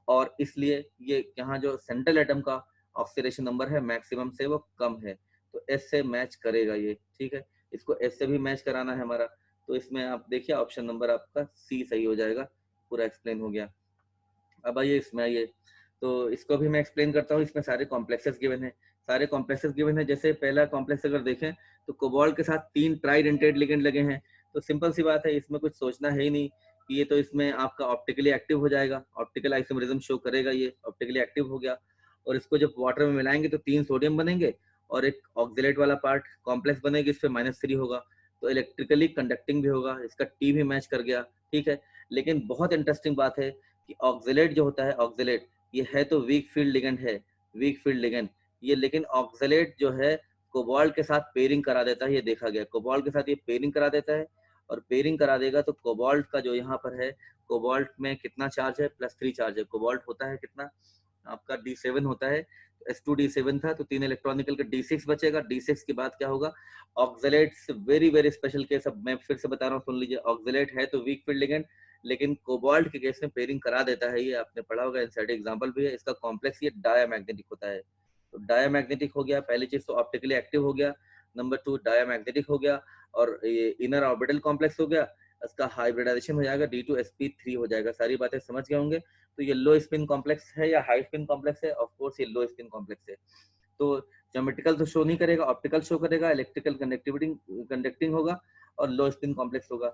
और इसलिए ये यहाँ जो सेंट्रल एटम का ऑक्सीडेशन नंबर है मैक्सिमम से वो कम है, तो एस से मैच करेगा ये। ठीक है, इसको एस से भी मैच कराना है हमारा। तो इसमें आप देखिए ऑप्शन नंबर आपका सी सही हो जाएगा। पूरा एक्सप्लेन हो गया। अब आइए इसमें आइए, तो इसको भी मैं एक्सप्लेन करता हूँ। इसमें सारे कॉम्प्लेक्सेस गिवन है, सारे कॉम्प्लेक्सेस गिवन है। जैसे पहला कॉम्प्लेक्स अगर देखें तो कोबाल्ट के साथ 3 ट्राइडेंटेट लिगेंड लगे हैं। तो सिंपल सी बात है, इसमें कुछ सोचना है ही नहीं कि ये तो इसमें आपका ऑप्टिकली एक्टिव हो जाएगा, ऑप्टिकल आइसोमेरिज्म शो करेगा, ये ऑप्टिकली एक्टिव हो गया। और इसको जब वाटर में मिलाएंगे तो 3 सोडियम बनेंगे और एक ऑक्जेलेट वाला पार्ट कॉम्प्लेक्स बनेगी, इस पे -3 होगा। तो इलेक्ट्रिकली कंडक्टिंग भी होगा, इसका टी भी मैच कर गया, ठीक है। लेकिन बहुत इंटरेस्टिंग बात है कि ऑक्जेलेट जो होता है, ऑक्जेलेट ये है तो वीक फील्ड लिगेंड है, वीक फील्ड लिगेंड ये, लेकिन ऑक्जेलेट जो है कोबाल्ट के साथ पेयरिंग करा देता है, ये देखा गया, कोबाल्ट के साथ ये पेयरिंग करा देता है। और पेयरिंग करा देगा तो कोबाल्ट का जो यहाँ पर है, कोबाल्ट में कितना चार्ज है, +3 चार्ज है। कोबाल्ट होता है कितना आपका, D7 होता है, S2D7 था तो 3 इलेक्ट्रॉन निकल के D6 बचेगा। D6 के बाद क्या होगा, oxalate very very special case, अब मैं फिर से बता रहा हूँ, सुन लीजिए। ऑक्जेलेट है तो वीक फील्ड लिगेंड, लेकिन कोबाल्ट के केस में पेयरिंग करा देता है, ये आपने पढ़ा होगा, एनसीईआरटी एग्जांपल भी है। इसका कॉम्प्लेक्स ये डायामैग्नेटिक होता है। तो डायामैग्नेटिक हो गया, पहली चीज तो ऑप्टिकली एक्टिव हो गया, नंबर 2 डायामैग्नेटिक हो गया, और ये इनर ऑर्बिटल कॉम्प्लेक्स हो गया, इसका हाइब्रिडाइजेशन हो जाएगा, D2sp3 हो जाएगा। सारी बातें समझ गए होंगे। तो ये लो स्पिन कॉम्प्लेक्स है या हाई स्पिन कॉम्प्लेक्स है, ऑफ कोर्स ये लो स्पिन कॉम्प्लेक्स है। तो ज्योमेट्रिकल तो शो नहीं करेगा, ऑप्टिकल शो करेगा, इलेक्ट्रिकल कंडक्टिविटी कंडक्टिंग होगा और लो स्पिन कॉम्प्लेक्स होगा।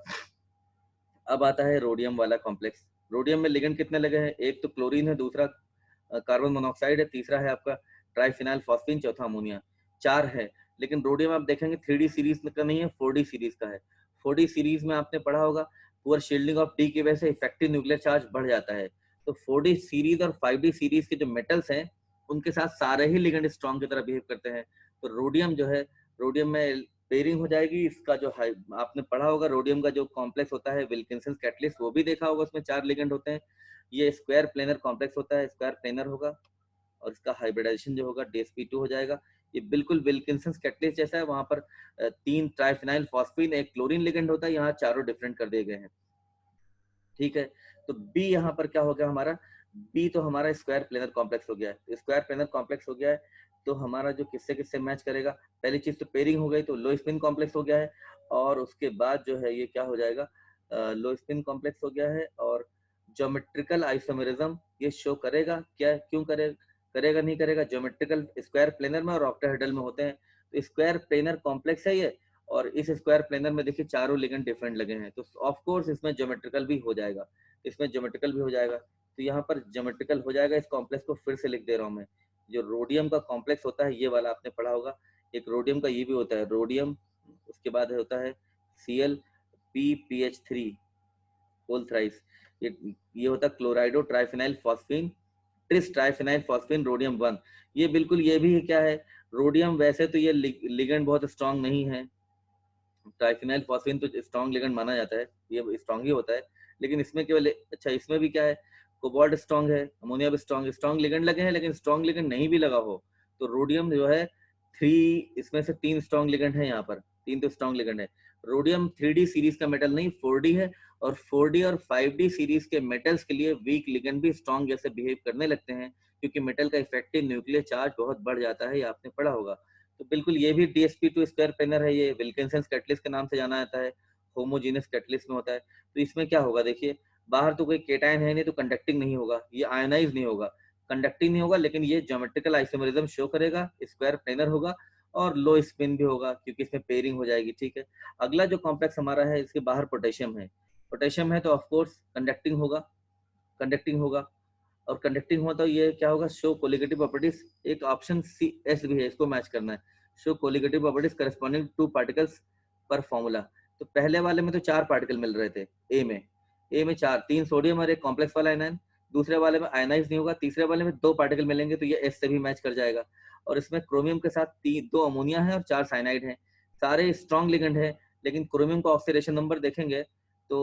अब आता है रोडियम वाला कॉम्प्लेक्स। रोडियम में लिगेंड कितने लगे हैं, एक तो क्लोरीन है, दूसरा कार्बन मोनोऑक्साइड है, तीसरा है आपका ट्राइफिनाइल फॉस्फीन, चौथा अमोनिया, 4 है। लेकिन रोडियम आप देखेंगे 3D सीरीज का नहीं है, 4D सीरीज का है। 4D सीरीज में आपने पढ़ा होगा पुअर शील्डिंग ऑफ डी की वजह से इफेक्टिव न्यूक्लियर चार्ज बढ़ जाता है। तो 4D सीरीज और 5D सीरीज के जो मेटल्स हैं उनके साथ सारे ही लिगेंड स्ट्रॉन्ग की तरह बिहेव करते हैं। तो रोडियम जो है, रोडियम में पेयरिंग हो जाएगी। इसका जो आपने पढ़ा होगा, रोडियम का जो कॉम्प्लेक्स होता है विल्किंसन कैटलिस्ट, वो भी देखा होगा, उसमें 4 लिगेंड होते हैं। ये स्क्वायर प्लेनर कॉम्प्लेक्स होता है, स्क्वायर प्लेनर होगा, और इसका हाइब्रिडाइजेशन जो होगा DsP2 हो जाएगा। ये बिल्कुल विल्किंसन कैटलिस्ट जैसा है, वहां पर 3 ट्राइफिनाइल फॉस्फीन, एक क्लोरीन लिगेंड होता है, यहाँ चारों डिफरेंट कर दिए गए हैं, ठीक है। तो बी यहाँ पर क्या हो गया हमारा, बी तो हमारा स्क्वायर प्लेनर कॉम्प्लेक्स हो गया है। स्क्वायर प्लेनर कॉम्प्लेक्स हो गया है तो हमारा जो किससे किससे मैच करेगा, पहली चीज तो पेयरिंग हो गई, तो लो स्पिन कॉम्प्लेक्स हो गया है। और उसके बाद जो है ये क्या हो जाएगा, लो स्पिन कॉम्प्लेक्स हो गया है। और ज्योमेट्रिकल आइसोमेरिज्म ये शो करेगा क्या, क्यों करेगा नहीं करेगा, ज्योमेट्रिकल स्क्वायर प्लेनर में और ऑक्टाहेड्रल में होते हैं। तो स्क्वायर प्लेनर कॉम्प्लेक्स है ये, और इस स्क्वायर प्लेनर में देखिए चारों लिगेंड डिफरेंट लगे हैं, तो ऑफ कोर्स इसमें ज्योमेट्रिकल भी हो जाएगा, इसमें ज्योमेट्रिकल भी हो जाएगा। तो यहाँ पर ज्योमेट्रिकल हो जाएगा। इस कॉम्प्लेक्स को फिर से लिख दे रहा हूँ मैं। जो रोडियम का कॉम्प्लेक्स होता है ये वाला आपने पढ़ा होगा, एक रोडियम का ये भी होता है, रोडियम, उसके बाद होता है ClPPH3 होल थ्राइस, ये होता है chlorido triphenyl phosphine, tris triphenyl phosphine, rhodium 1। ये बिल्कुल ये भी क्या है, रोडियम वैसे तो ये लिगेंड बहुत स्ट्रांग नहीं है, ट्राइफिनाइल फॉस्फीन तो स्ट्रॉन्ग लिगेंड माना जाता है, ये स्ट्रॉन्ग ही होता है। लेकिन इसमें केवल अच्छा, इसमें भी क्या है, कोबाल्ट स्ट्रॉन्ग है, अमोनिया भी स्ट्रॉन्ग, स्ट्रॉन्ग लिगेंड लगे हैं, लेकिन स्ट्रॉन्ग लिगेंड नहीं भी लगा हो तो रोडियम जो है 3, इसमें से 3 स्ट्रॉन्ग लिगेंड है, यहाँ पर 3 तो स्ट्रॉन्ग लिगेंड है। रोडियम 3D सीरीज का मेटल नहीं, 4D है, और 4D और 5D सीरीज के मेटल्स के लिए वीक लिगेंड भी स्ट्रॉन्ग जैसे बिहेव करने लगते हैं, क्योंकि मेटल का इफेक्टिव न्यूक्लियर चार्ज बहुत बढ़ जाता है, ये आपने पढ़ा होगा। तो बिल्कुल ये भी DsP2 स्क्वायर प्लेनर है, ये विल्किंसन कैटलिस्ट के नाम से जाना जाता है, होमोजीनियस कैटलिस्ट में होता है। तो इसमें क्या होगा, देखिए बाहर तो कोई केटायन है नहीं, तो कंडक्टिंग नहीं होगा, ये आयनाइज नहीं होगा, कंडक्टिंग नहीं होगा, लेकिन ये ज्योमेट्रिकल आइसोमेरिज्म शो करेगा, स्क्वायर प्लेनर होगा, और लो स्पिन भी होगा क्योंकि इसमें पेयरिंग हो जाएगी, ठीक है। अगला जो कॉम्प्लेक्स हमारा है, इसके बाहर पोटेशियम है, पोटेशियम है तो ऑफकोर्स कंडक्टिंग होगा, कंडक्टिंग होगा, और कंडक्टिंग हुआ तो ये क्या होगा, शो कोलिगेटिव प्रॉपर्टीज। एक ऑप्शन CS भी है, इसको मैच करना है, show colligative properties corresponding two particles पर फॉर्मूला। तो पहले वाले में तो 4 पार्टिकल मिल रहे थे, ए में 4, 3 सोडियम और एक कॉम्प्लेक्स वाला आयनाइन, दूसरे वाले में आयनाइज नहीं होगा, तीसरे वाले में 2 पार्टिकल मिलेंगे, तो ये S से भी मैच कर जाएगा। और इसमें क्रोमियम के साथ 2 अमोनिया है और 4 साइनाइड है, सारे स्ट्रॉन्ग लिगेंड है। लेकिन क्रोमियम का ऑक्सीडेशन नंबर देखेंगे तो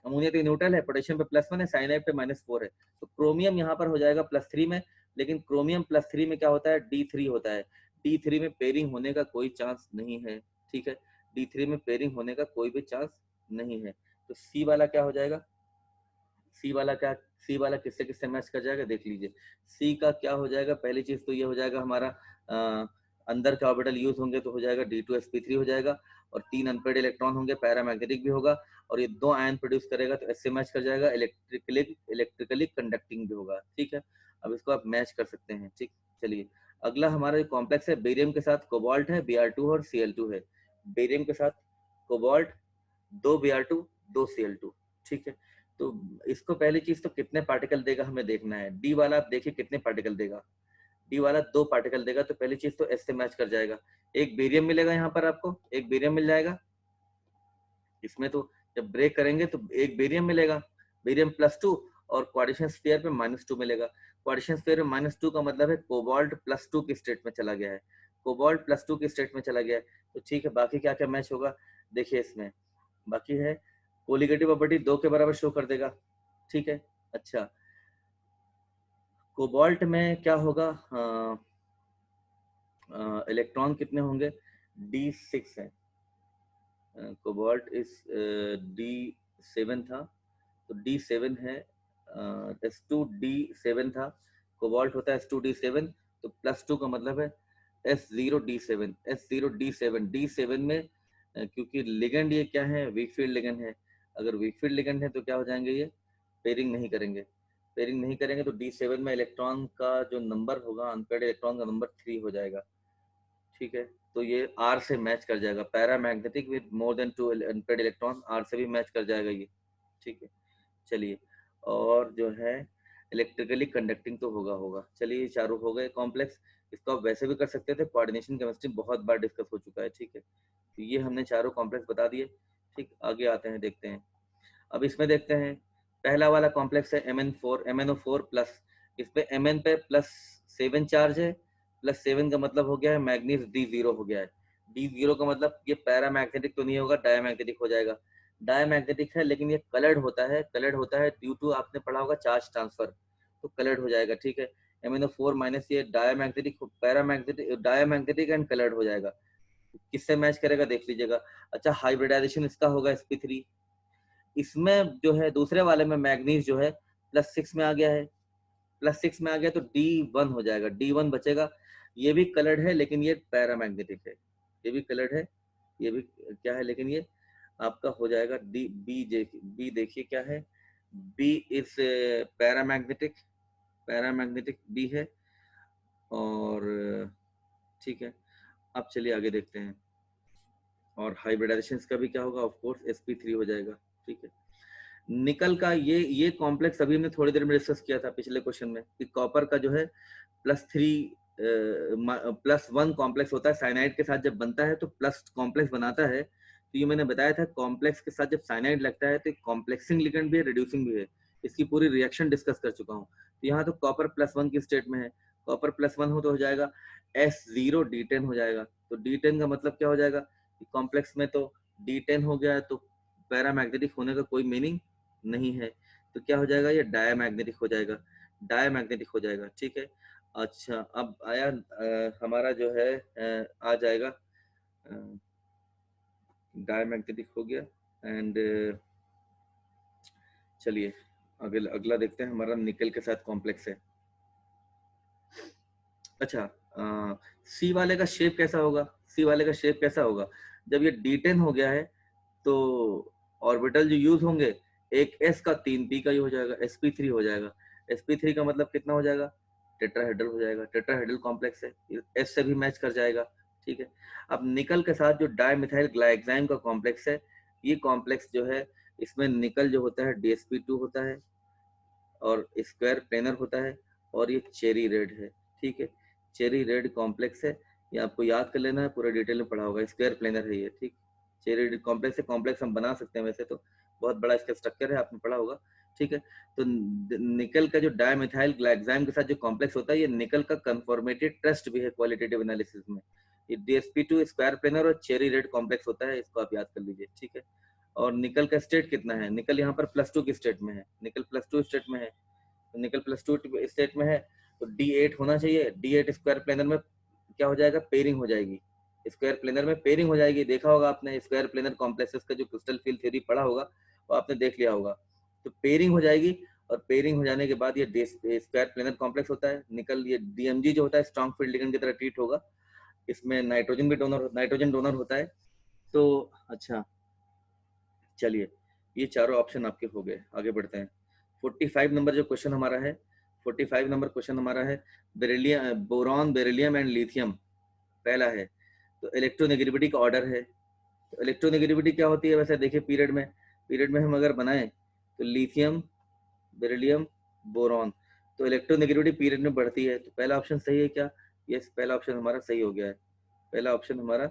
अमोनिया तो न्यूट्रल है, पोटेशियम पे +1 है, साइनाइड पे -4 है, तो क्रोमियम यहाँ पर हो जाएगा +3 में। लेकिन क्रोमियम +3 में क्या होता है, D3 होता है, D3 में पेयरिंग होने का कोई चांस नहीं है, ठीक है, D3 में पेयरिंग होने का कोई भी चांस नहीं है। तो सी वाला क्या हो जाएगा, सी वाला क्या, सी वाला किससे किससे मैच कर जाएगा, देख लीजिए। सी का क्या हो जाएगा, पहली चीज तो ये हो जाएगा हमारा अंदर के ऑर्बिटल यूज होंगे तो हो जाएगा D2sp3 हो जाएगा, और 3 अनपेड इलेक्ट्रॉन होंगे, पैरामैग्नेटिक भी होगा, और ये 2 आयन प्रोड्यूस करेगा तो ऐसे मैच कर जाएगा, इलेक्ट्रिकली कंडक्टिंग भी होगा, ठीक है। अब इसको आप मैच कर सकते हैं, ठीक। चलिए अगला हमारा जो कॉम्प्लेक्स है, बेरियम के साथ कोबाल्ट है, Br2 और Cl2 है, बेरियम के साथ कोबाल्ट, 2 Br2 2 Cl2, ठीक है। तो इसको पहली चीज तो कितने पार्टिकल देगा हमें देखना है, डी वाला आप देखिए कितने पार्टिकल देगा, डी वाला 2 पार्टिकल देगा, तो पहली चीज तो एस से मैच कर जाएगा। एक बेरियम मिलेगा यहाँ पर आपको, एक बेरियम मिल जाएगा, इसमें तो जब ब्रेक करेंगे तो एक बेरियम मिलेगा, बेरियम +2, और क्वाड्रेशन स्फीयर पे -2 मिलेगा। क्वाड्रेशन स्फीयर में -2 का मतलब है कोबाल्ट +2 की स्टेट में चला गया है, कोबाल्ट +2 की स्टेट में चला गया है। तो ठीक है, बाकी क्या क्या मैच होगा देखिए इसमें। बाकी है कोलिगेटिव प्रॉपर्टी 2 के बराबर शो कर देगा, ठीक है। अच्छा, कोबाल्ट में क्या होगा, इलेक्ट्रॉन कितने होंगे, D6 है, कोबाल्ट इस D7 था, तो D7 है, S2D7 था, कोबाल्ट होता है S2D7, तो +2 का मतलब है S0D7, S0D7, D7 में क्योंकि लिगेंड ये क्या है, वीक फील्ड लिगेंड है, अगर वीक फील्ड लिगेंड है तो क्या हो जाएंगे, ये पेयरिंग नहीं करेंगे, पेयरिंग नहीं करेंगे तो D7 में इलेक्ट्रॉन का जो नंबर होगा, अनपेयर्ड इलेक्ट्रॉन का नंबर 3 हो जाएगा, ठीक है। तो ये R से मैच कर जाएगा, paramagnetic with more than 2 unpaired electron, R से भी मैच कर जाएगा ये, ठीक है। चलिए, और जो है इलेक्ट्रिकली कंडक्टिंग तो होगा। चलिए, चारों हो गए कॉम्प्लेक्स। इसको आप वैसे भी कर सकते थे, कोऑर्डिनेशन केमिस्ट्री बहुत बार डिस्कस हो चुका है, ठीक है। तो ये हमने चारों कॉम्प्लेक्स बता दिए, ठीक। आगे आते हैं, देखते हैं। अब इसमें देखते हैं, पहला वाला कॉम्प्लेक्स है MN4, MnO4 प्लस, इस पे Mn पे +7 चार्ज है, +7 का मतलब हो गया है मैग्नीज D0 हो गया है। D0 का मतलब ये पैरामैग्नेटिक तो नहीं होगा, डायमैग्नेटिक हो जाएगा। डायमैग्नेटिक है लेकिन ये कलर्ड होता है, कलर्ड होता है ड्यू टू, आपने पढ़ा होगा चार्ज ट्रांसफर, तो कलर्ड हो जाएगा, ठीक है। MnO4 माइनस ये diamagnetic, paramagnetic, diamagnetic and coloured हो जाएगा। किससे मैच करेगा देख लीजिएगा। अच्छा, हाइब्रिडाइजेशन इसका होगा sp3, इसमें जो है दूसरे वाले में मैग्नीज जो है +6 में आ गया है, +6 में आ गया तो D1 हो जाएगा, D1 बचेगा। ये भी कलर्ड है लेकिन ये पैरामैग्नेटिक है, ये भी कलर्ड है, ये भी क्या है, लेकिन ये आपका हो जाएगा बी देखिए क्या है, B is paramagnetic, paramagnetic B है, और ठीक है। अब चलिए आगे देखते हैं, और हाइब्रिडाइजेशन का भी क्या होगा, ऑफ कोर्स sp3 हो जाएगा, ठीक है। निकल का ये कॉम्प्लेक्स अभी हमने थोड़ी देर में डिस्कस किया था पिछले क्वेश्चन में, कि कॉपर का जो है +1 कॉम्प्लेक्स होता है साइनाइड के साथ, जब बनता है तो प्लस कॉम्प्लेक्स बनाता है। तो ये मैंने बताया था, कॉम्प्लेक्स के साथ जब साइनाइड लगता है तो कॉम्प्लेक्सिंग लिगेंड भी है, रिड्यूसिंग भी है, इसकी पूरी रिएक्शन डिस्कस कर चुका हूँ। तो यहाँ तो कॉपर +1 की स्टेट में है, कॉपर +1 हो तो हो जाएगा S0D10 हो जाएगा। तो D10 का मतलब क्या हो जाएगा, कॉम्प्लेक्स में तो D10 हो गया है, तो पैरामैग्नेटिक होने का कोई मीनिंग नहीं है, तो क्या हो जाएगा, ये डायमैग्नेटिक हो जाएगा, डायमैग्नेटिक हो जाएगा, ठीक है। अच्छा, अब आया हमारा जो है आ जाएगा, डायमैग्नेटिक हो गया, एंड चलिए अगला देखते हैं, हमारा निकल के साथ कॉम्प्लेक्स है। अच्छा, सी वाले का शेप कैसा होगा, सी वाले का शेप कैसा होगा, जब ये D10 हो गया है तो ऑर्बिटल जो यूज होंगे, एक S का 3 P का ही हो जाएगा, sp3 हो जाएगा। sp3 का मतलब कितना हो जाएगा, टेट्राहेड्रल हो जाएगा, टेट्राहेड्रल कॉम्प्लेक्स है, S से भी मैच कर जाएगा, ठीक है। अब निकल के साथ जो डायमिथाइल ग्लाइक्साइम का कॉम्प्लेक्स है, ये कॉम्प्लेक्स जो है, इसमें निकल जो होता है DsP2 होता है, और स्क्वायर प्लेनर होता है, और ये चेरी रेड है, ठीक है। चेरी रेड कॉम्प्लेक्स है, ये आपको याद कर लेना है, पूरा डिटेल में पढ़ा होगा, स्क्वायर प्लेनर है ये, ठीक। चेरी रेड कॉम्प्लेक्स है, कॉम्प्लेक्स हम बना सकते हैं वैसे तो, बहुत बड़ा इसका स्ट्रक्चर है, आपने पढ़ा होगा, ठीक है। तो निकल का जो डायमिथाइल ग्लाइक्साइम के साथ जो कॉम्प्लेक्स होता है, ये निकल का कन्फॉर्मेटेड टेस्ट भी है क्वालिटेटिव एनालिसिस में। ये DsP2 स्क्वायर प्लेनर और चेरी रेड कॉम्प्लेक्स होता है, इसको आप याद कर लीजिए, ठीक है। और निकल का स्टेट कितना है, निकल यहाँ पर +2 की स्टेट में है, निकल +2 स्टेट में है, तो निकल +2 स्टेट में है, तो D8 होना चाहिए। D8 स्क्वायर प्लेनर में क्या हो जाएगा, पेयरिंग हो जाएगी, स्क्वायर प्लेनर में पेयरिंग हो जाएगी। देखा होगा आपने स्क्वायर प्लेनर कॉम्प्लेक्सेस का जो क्रिस्टल फील्ड थ्योरी पढ़ा होगा, वो आपने देख लिया होगा। तो पेयरिंग हो जाएगी, और पेयरिंग हो जाने के बाद ये स्क्वायर प्लेनर कॉम्प्लेक्स होता है। निकल ये DMG जो होता है, स्ट्रॉन्ग फील्ड लिगेंड की तरह ट्रीट होगा, इसमें नाइट्रोजन भी नाइट्रोजन डोनर होता है। तो अच्छा, चलिए, ये चारों ऑप्शन आपके हो गए, आगे बढ़ते हैं। 45 नंबर जो क्वेश्चन हमारा है, 45 नंबर क्वेश्चन हमारा है, beryllium, boron, beryllium and lithium पहला है, तो इलेक्ट्रोनेगेटिविटी का ऑर्डर है। तो इलेक्ट्रोनेगेटिविटी क्या होती है वैसे देखिए, पीरियड में हम अगर बनाएं तो लिथियम, बेरिलियम, बोरॉन, तो इलेक्ट्रोनेगेटिविटी पीरियड में बढ़ती है। तो पहला ऑप्शन सही है क्या, यस, पहला ऑप्शन हमारा सही हो गया है, पहला ऑप्शन हमारा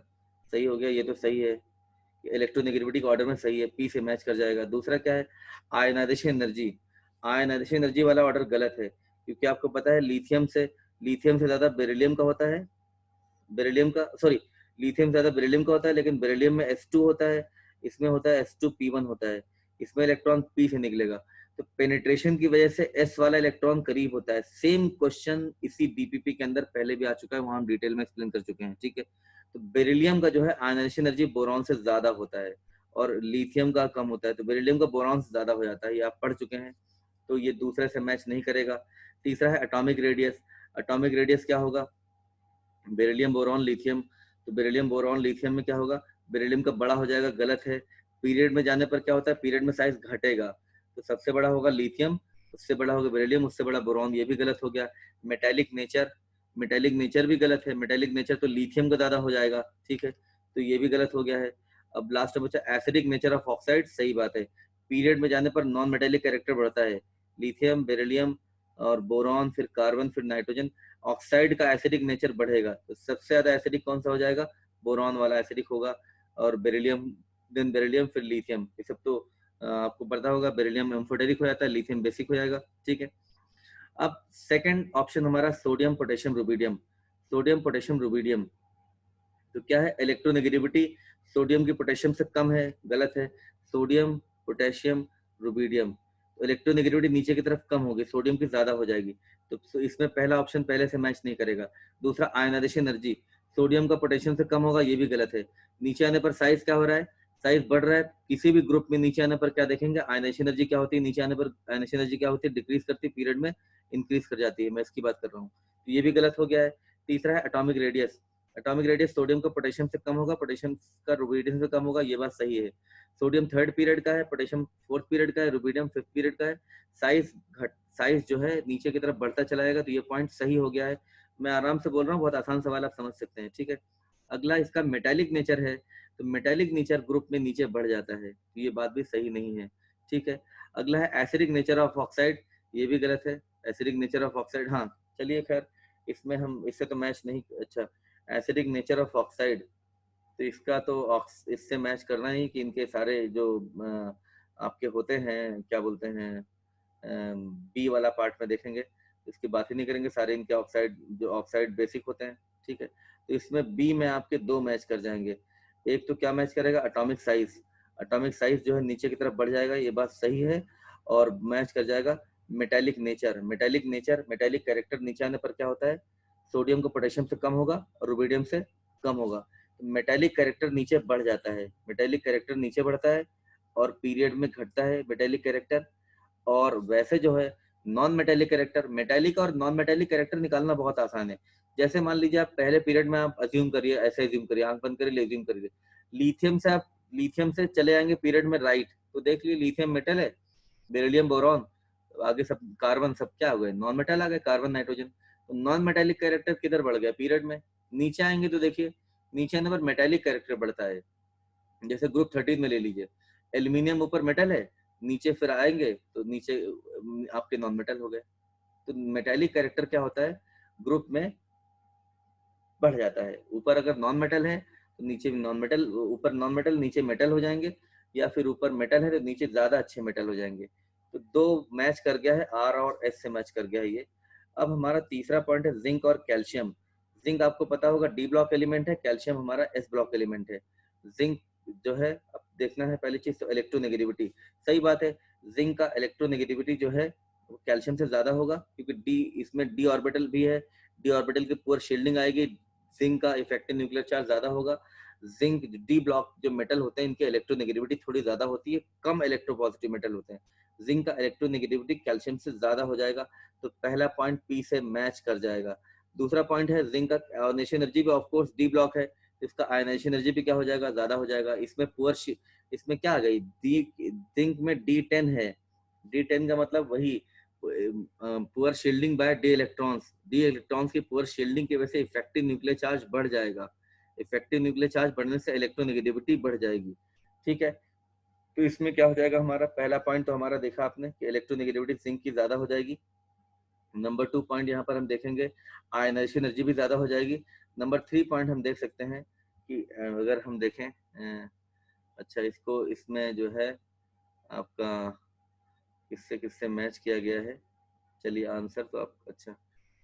सही हो गया, ये तो सही है। इलेक्ट्रोनेगेटिविटी का ऑर्डर में सही है, पी से मैच कर जाएगा। दूसरा क्या है, आयनाइजेशन एनर्जी। आयनाइजेशन एनर्जी वाला ऑर्डर गलत है, क्योंकि आपको पता है लिथियम से ज्यादा बेरिलियम का होता है, बेरिलियम का सॉरी लिथियम ज्यादा बेरिलियम का होता है, लेकिन बेरिलियम में H2 होता है, इसमें होता है H2P1 होता है, इसमें इलेक्ट्रॉन P से निकलेगा, तो पेनिट्रेशन की वजह से S वाला इलेक्ट्रॉन करीब होता है। सेम क्वेश्चन इसी DPP के अंदर पहले भी आ चुका है, वहां हम डिटेल में एक्सप्लेन कर चुके हैं, ठीक है। तो बेरिलियम का जो है आयनाइजेशन एनर्जी बोरॉन से ज्यादा होता है और लिथियम का कम होता है, तो बेरिलियम का बोरॉन से ज्यादा हो जाता है, ये आप पढ़ चुके हैं, तो ये दूसरे से मैच नहीं करेगा। तीसरा है एटॉमिक रेडियस। एटॉमिक रेडियस क्या होगा, बेरिलियम बोरॉन लिथियम, तो बेरिलियम बोरॉन लिथियम में क्या होगा, बेरिलियम का बड़ा हो जाएगा, गलत है। पीरियड में जाने पर क्या होता है, पीरियड में साइज घटेगा, तो सबसे बड़ा होगा लिथियम, उससे बड़ा होगा बेरिलियम, उससे बड़ा बोरॉन, ये भी गलत हो गया। मेटेलिक नेचर, मेटेलिक नेचर भी गलत है, मेटेलिक नेचर तो लिथियम का ज्यादा हो जाएगा, ठीक है, तो ये भी गलत हो गया है। अब लास्ट में बचा एसिडिक नेचर ऑफ ऑक्साइड, सही बात है, पीरियड में जाने पर नॉन मेटेलिक कैरेक्टर बढ़ता है, लिथियम, बेरिलियम और बोरॉन, फिर कार्बन, फिर नाइट्रोजन, ऑक्साइड का एसिडिक नेचर बढ़ेगा, तो सबसे ज्यादा एसिडिक कौन सा हो जाएगा, बोरॉन वाला एसिडिक होगा, और बेरिलियम, देन बेरिलियम, फिर लिथियम, ये सब तो आपको पता होगा, बेरिलियम एम्फोटेरिक हो जाता है, लिथियम बेसिक हो जाएगा, ठीक है। अब सेकंड ऑप्शन हमारा sodium potassium rubidium, sodium potassium rubidium, तो क्या है, इलेक्ट्रोनेगेटिविटी सोडियम की पोटेशियम से कम है, गलत है, सोडियम पोटेशियम रुबिडियम, तो इलेक्ट्रोनेगेटिविटी नीचे की तरफ कम होगी, सोडियम की ज्यादा हो जाएगी, तो इसमें पहला ऑप्शन पहले से मैच नहीं करेगा। दूसरा आयनाइजेशन एनर्जी, सोडियम का पोटेशियम से कम होगा, ये भी गलत है। नीचे आने पर साइज क्या हो रहा है, साइज बढ़ रहा है, किसी भी ग्रुप में नीचे आने पर क्या देखेंगे, आयनाइजेशन एनर्जी क्या होती है, नीचे आने पर आयनाइजेशन एनर्जी क्या होती है, डिक्रीज करती है, पीरियड में इंक्रीज कर जाती है, मैं इसकी बात कर रहा हूँ, तो ये भी गलत हो गया है। तीसरा है atomic radius, atomic radius sodium का पोटेशियम से कम होगा, पोटेशियम का रुबिडियम से कम होगा, ये बात सही है। सोडियम थर्ड पीरियड का है, पोटेशियम फोर्थ पीरियड का है, रुबिडियम फिफ्थ पीरियड का है, साइज जो है नीचे की तरफ बढ़ता चला जाएगा, तो ये पॉइंट सही हो गया है। मैं आराम से बोल रहा हूँ, बहुत आसान सवाल आप समझ सकते हैं, ठीक है। अगला इसका मेटालिक नेचर है, तो मेटालिक नेचर ग्रुप में नीचे बढ़ जाता है, तो ये बात भी सही नहीं है, ठीक है। अगला है एसिडिक नेचर ऑफ ऑक्साइड, ये भी गलत है, एसिडिक नेचर ऑफ ऑक्साइड, हाँ चलिए खैर, इसमें हम इससे तो मैच नहीं, अच्छा एसिडिक नेचर ऑफ ऑक्साइड, तो इसका तो इससे मैच करना ही कि इनके सारे जो आपके होते हैं क्या बोलते हैं, बी वाला पार्ट में देखेंगे, इसकी बात ही नहीं करेंगे, सारे इनके ऑक्साइड जो ऑक्साइड बेसिक होते हैं, ठीक है। तो इसमें बी में आपके दो मैच कर जाएंगे, एक तो क्या मैच करेगा, एटॉमिक साइज, एटॉमिक साइज जो है नीचे की तरफ बढ़ जाएगा, ये बात सही है, और मैच कर जाएगा metallic nature, metallic nature, metallic character नीचे आने पर क्या होता है, सोडियम को पोटेशियम से कम होगा और रुबिडियम से कम होगा, तो मेटालिक कैरेक्टर नीचे बढ़ जाता है, मेटालिक कैरेक्टर नीचे बढ़ता है और पीरियड में घटता है मेटालिक कैरेक्टर। और वैसे जो है नॉन मेटेलिक कैरेक्टर, मेटेलिक और नॉन मेटेलिक कैरेक्टर निकालना बहुत आसान है। जैसे मान लीजिए आप पहले पीरियड में आप अज्यूम करिए, ऐसे अज्यूम करिए, आंख बंद करिए, अज्यूम करिए लिथियम से चले जाएंगे पीरियड में राइट, तो देख लीजिए लिथियम मेटल है, बेरिलियम बोरॉन, आगे सब कार्बन, सब क्या हो गए, नॉन मेटल आ गए, कार्बन नाइट्रोजन, तो नॉन मेटेलिक कैरेक्टर किधर बढ़ गया, पीरियड में। नीचे आएंगे तो देखिए नीचे आने पर मेटेलिक कैरेक्टर बढ़ता है, जैसे ग्रुप 13 में ले लीजिए, एल्यूमिनियम ऊपर मेटल है, नीचे फिर आएंगे तो नीचे आपके नॉन मेटल हो गए, तो मेटेलिक कैरेक्टर क्या होता है, ग्रुप में बढ़ जाता है, ऊपर अगर नॉन मेटल है तो नीचे भी नॉन मेटल, ऊपर नॉन मेटल नीचे मेटल हो जाएंगे, या फिर ऊपर मेटल है तो नीचे ज्यादा अच्छे मेटल हो जाएंगे, तो दो मैच कर गया है, आर और एस से मैच कर गया है ये। अब हमारा तीसरा पॉइंट है जिंक और कैल्शियम। जिंक आपको पता होगा डी ब्लॉक एलिमेंट है, कैल्शियम हमारा एस ब्लॉक एलिमेंट है। जिंक जो है, अब देखना है पहली चीज तो इलेक्ट्रोनेगेटिविटी, सही बात है, जिंक का इलेक्ट्रोनेगेटिविटी जो है कैल्शियम से ज्यादा होगा, क्योंकि डी, इसमें डी ऑर्बिटल भी है, डी ऑर्बिटल की पुअर शील्डिंग आएगी, जिंक का इफेक्टिव न्यूक्लियर चार्ज ज्यादा होगा। जिंक डी ब्लॉक जो मेटल होते हैं इनके इलेक्ट्रोनेगेटिविटी थोड़ी ज्यादा होती है, कम इलेक्ट्रोपॉजिटिव मेटल होते हैं, जिंक का इलेक्ट्रोनेगेटिविटी कैल्शियम से ज्यादा हो जाएगा, तो पहला पॉइंट पी से मैच कर जाएगा। दूसरा पॉइंट है जिंक का आयनाइजेशन एनर्जी भी ऑफ कोर्स डी ब्लॉक है, इसका आयनाइजेशन एनर्जी भी क्या हो जाएगा, ज्यादा हो जाएगा। इसमें पुअर, इसमें क्या आ गई, डी, जिंक में D10 है, D10 का मतलब वही poor shielding by D electrons, D electrons की पुअर शील्डिंग की वजह से इफेक्टिव न्यूक्लियर चार्ज बढ़ जाएगा, इफेक्टिव न्यूक्लियर चार्ज बढ़ने से इलेक्ट्रोनेगेटिविटी बढ़ जाएगी, ठीक है। तो इसमें क्या हो जाएगा, हमारा पहला पॉइंट तो हमारा देखा आपने कि इलेक्ट्रोनेगेटिविटी जिंक की ज्यादा हो जाएगी। नंबर 2 पॉइंट यहाँ पर हम देखेंगे आयनाइजेशन एनर्जी भी ज्यादा हो जाएगी। नंबर 3 पॉइंट हम देख सकते हैं कि अगर हम देखें अच्छा, इसको इसमें जो है आपका किससे किससे मैच किया गया है। चलिए आंसर तो आप अच्छा,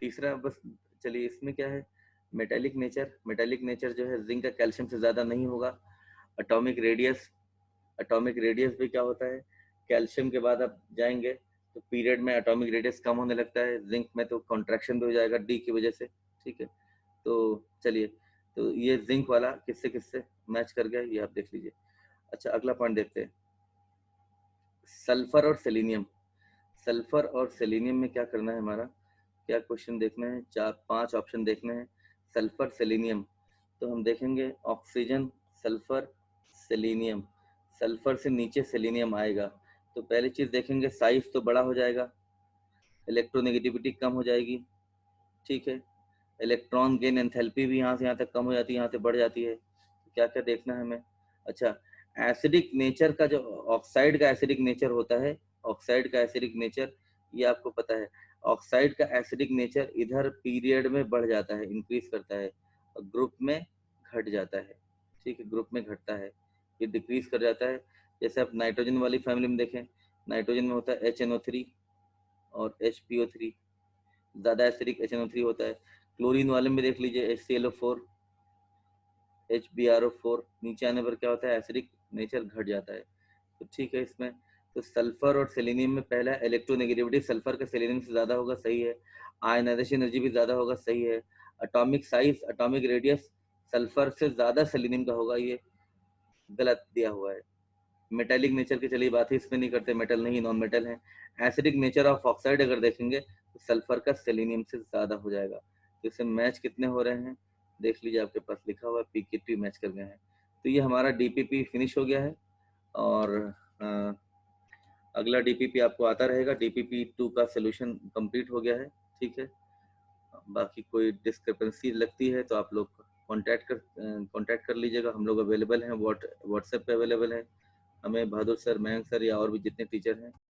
तीसरा बस। चलिए इसमें क्या है, मेटेलिक नेचर। मेटेलिक नेचर जो है जिंक का कैल्शियम से ज़्यादा नहीं होगा। एटॉमिक रेडियस, एटॉमिक रेडियस भी क्या होता है, कैल्शियम के बाद आप जाएंगे तो पीरियड में एटॉमिक रेडियस कम होने लगता है। जिंक में तो कॉन्ट्रैक्शन भी हो जाएगा डी की वजह से। ठीक है, तो चलिए, तो ये जिंक वाला किससे किससे मैच कर गया ये आप देख लीजिए। अच्छा, अगला पॉइंट देखते हैं, सल्फर और सेलेनियम। सल्फर और सेलेनियम में क्या करना है हमारा, क्या क्वेश्चन देखना है, 4-5 ऑप्शन देखने हैं। सल्फर सेलेनियम, तो हम देखेंगे ऑक्सीजन, सल्फर, सेलेनियम। सल्फर से नीचे सेलेनियम आएगा, तो पहली चीज देखेंगे साइज तो बड़ा हो जाएगा, इलेक्ट्रोनेगेटिविटी कम हो जाएगी। ठीक है, इलेक्ट्रॉन गेन एंथैल्पी भी यहाँ से यहाँ तक कम हो जाती है, यहाँ से बढ़ जाती है। क्या क्या देखना है हमें, अच्छा, एसिडिक नेचर का जो ऑक्साइड का एसिडिक नेचर होता है, ऑक्साइड का एसिडिक नेचर ये आपको पता है। ऑक्साइड का एसिडिक नेचर इधर पीरियड में बढ़ जाता है, इंक्रीज करता है, और ग्रुप में घट जाता है। ठीक है, ग्रुप में घटता है, ये डिक्रीज कर जाता है। जैसे आप नाइट्रोजन वाली फैमिली में देखें, नाइट्रोजन में होता है HNO3 और HPO3, ज़्यादा एसिडिक HNO3 होता है। क्लोरीन वाले में देख लीजिए HClO4, HbRO4, नीचे आने पर क्या होता है, एसिडिक नेचर घट जाता है। तो ठीक है, इसमें तो सल्फर और सेलेनियम में पहला इलेक्ट्रोनेगेटिविटी सल्फर का सेलेनियम से ज़्यादा होगा, सही है। आयनाइजेशन एनर्जी भी ज़्यादा होगा, सही है। Atomic size, atomic radius sulphur से ज़्यादा सेलेनियम का होगा, ये गलत दिया हुआ है। मेटेलिक नेचर की चलिए बात ही इसमें नहीं करते, मेटल नहीं, नॉन मेटल है। एसिडिक नेचर ऑफ ऑक्साइड अगर देखेंगे तो सल्फर का सेलेनियम से ज़्यादा हो जाएगा। तो इससे मैच कितने हो रहे हैं देख लीजिए, आपके पास लिखा हुआ है PKT मैच कर गए हैं। तो ये हमारा DPP फिनिश हो गया है, और अगला DPP आपको आता रहेगा। DPP 2 का सोल्यूशन कंप्लीट हो गया है। ठीक है, बाकी कोई डिस्क्रिपेंसी लगती है तो आप लोग कांटेक्ट कर लीजिएगा, हम लोग अवेलेबल हैं, व्हाट्सएप पे अवेलेबल है। हमें बहादुर सर, मयंक सर या और भी जितने टीचर हैं